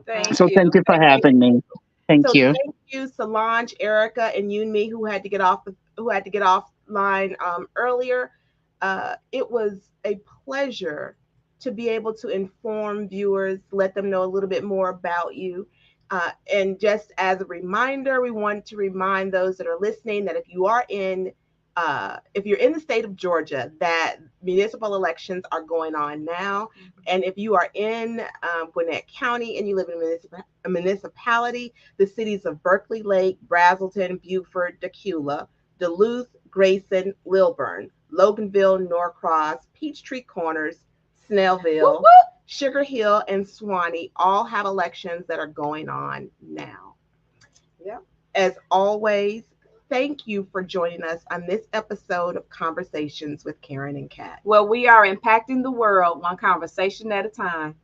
Speaker 2: Thank
Speaker 4: So thank
Speaker 2: you.
Speaker 4: you for having me. Thank
Speaker 1: So
Speaker 4: you.
Speaker 1: thank you, Solange, Erica, and you and me who had to get offline earlier. It was a pleasure to be able to inform viewers, let them know a little bit more about you. And just as a reminder, we want to remind those that are listening that if you're in the state of Georgia, that municipal elections are going on now. And if you are in Gwinnett County and you live in a municipality, the cities of Berkeley Lake, Brazelton, Beaufort, Decula, Duluth, Grayson, Lilburn, Loganville, Norcross, Peachtree Corners, Snellville, Sugar Hill, and Swanee all have elections that are going on now.
Speaker 2: Yeah.
Speaker 1: As always, thank you for joining us on this episode of Conversations with Karen and Kat.
Speaker 2: Well, we are impacting the world one conversation at a time.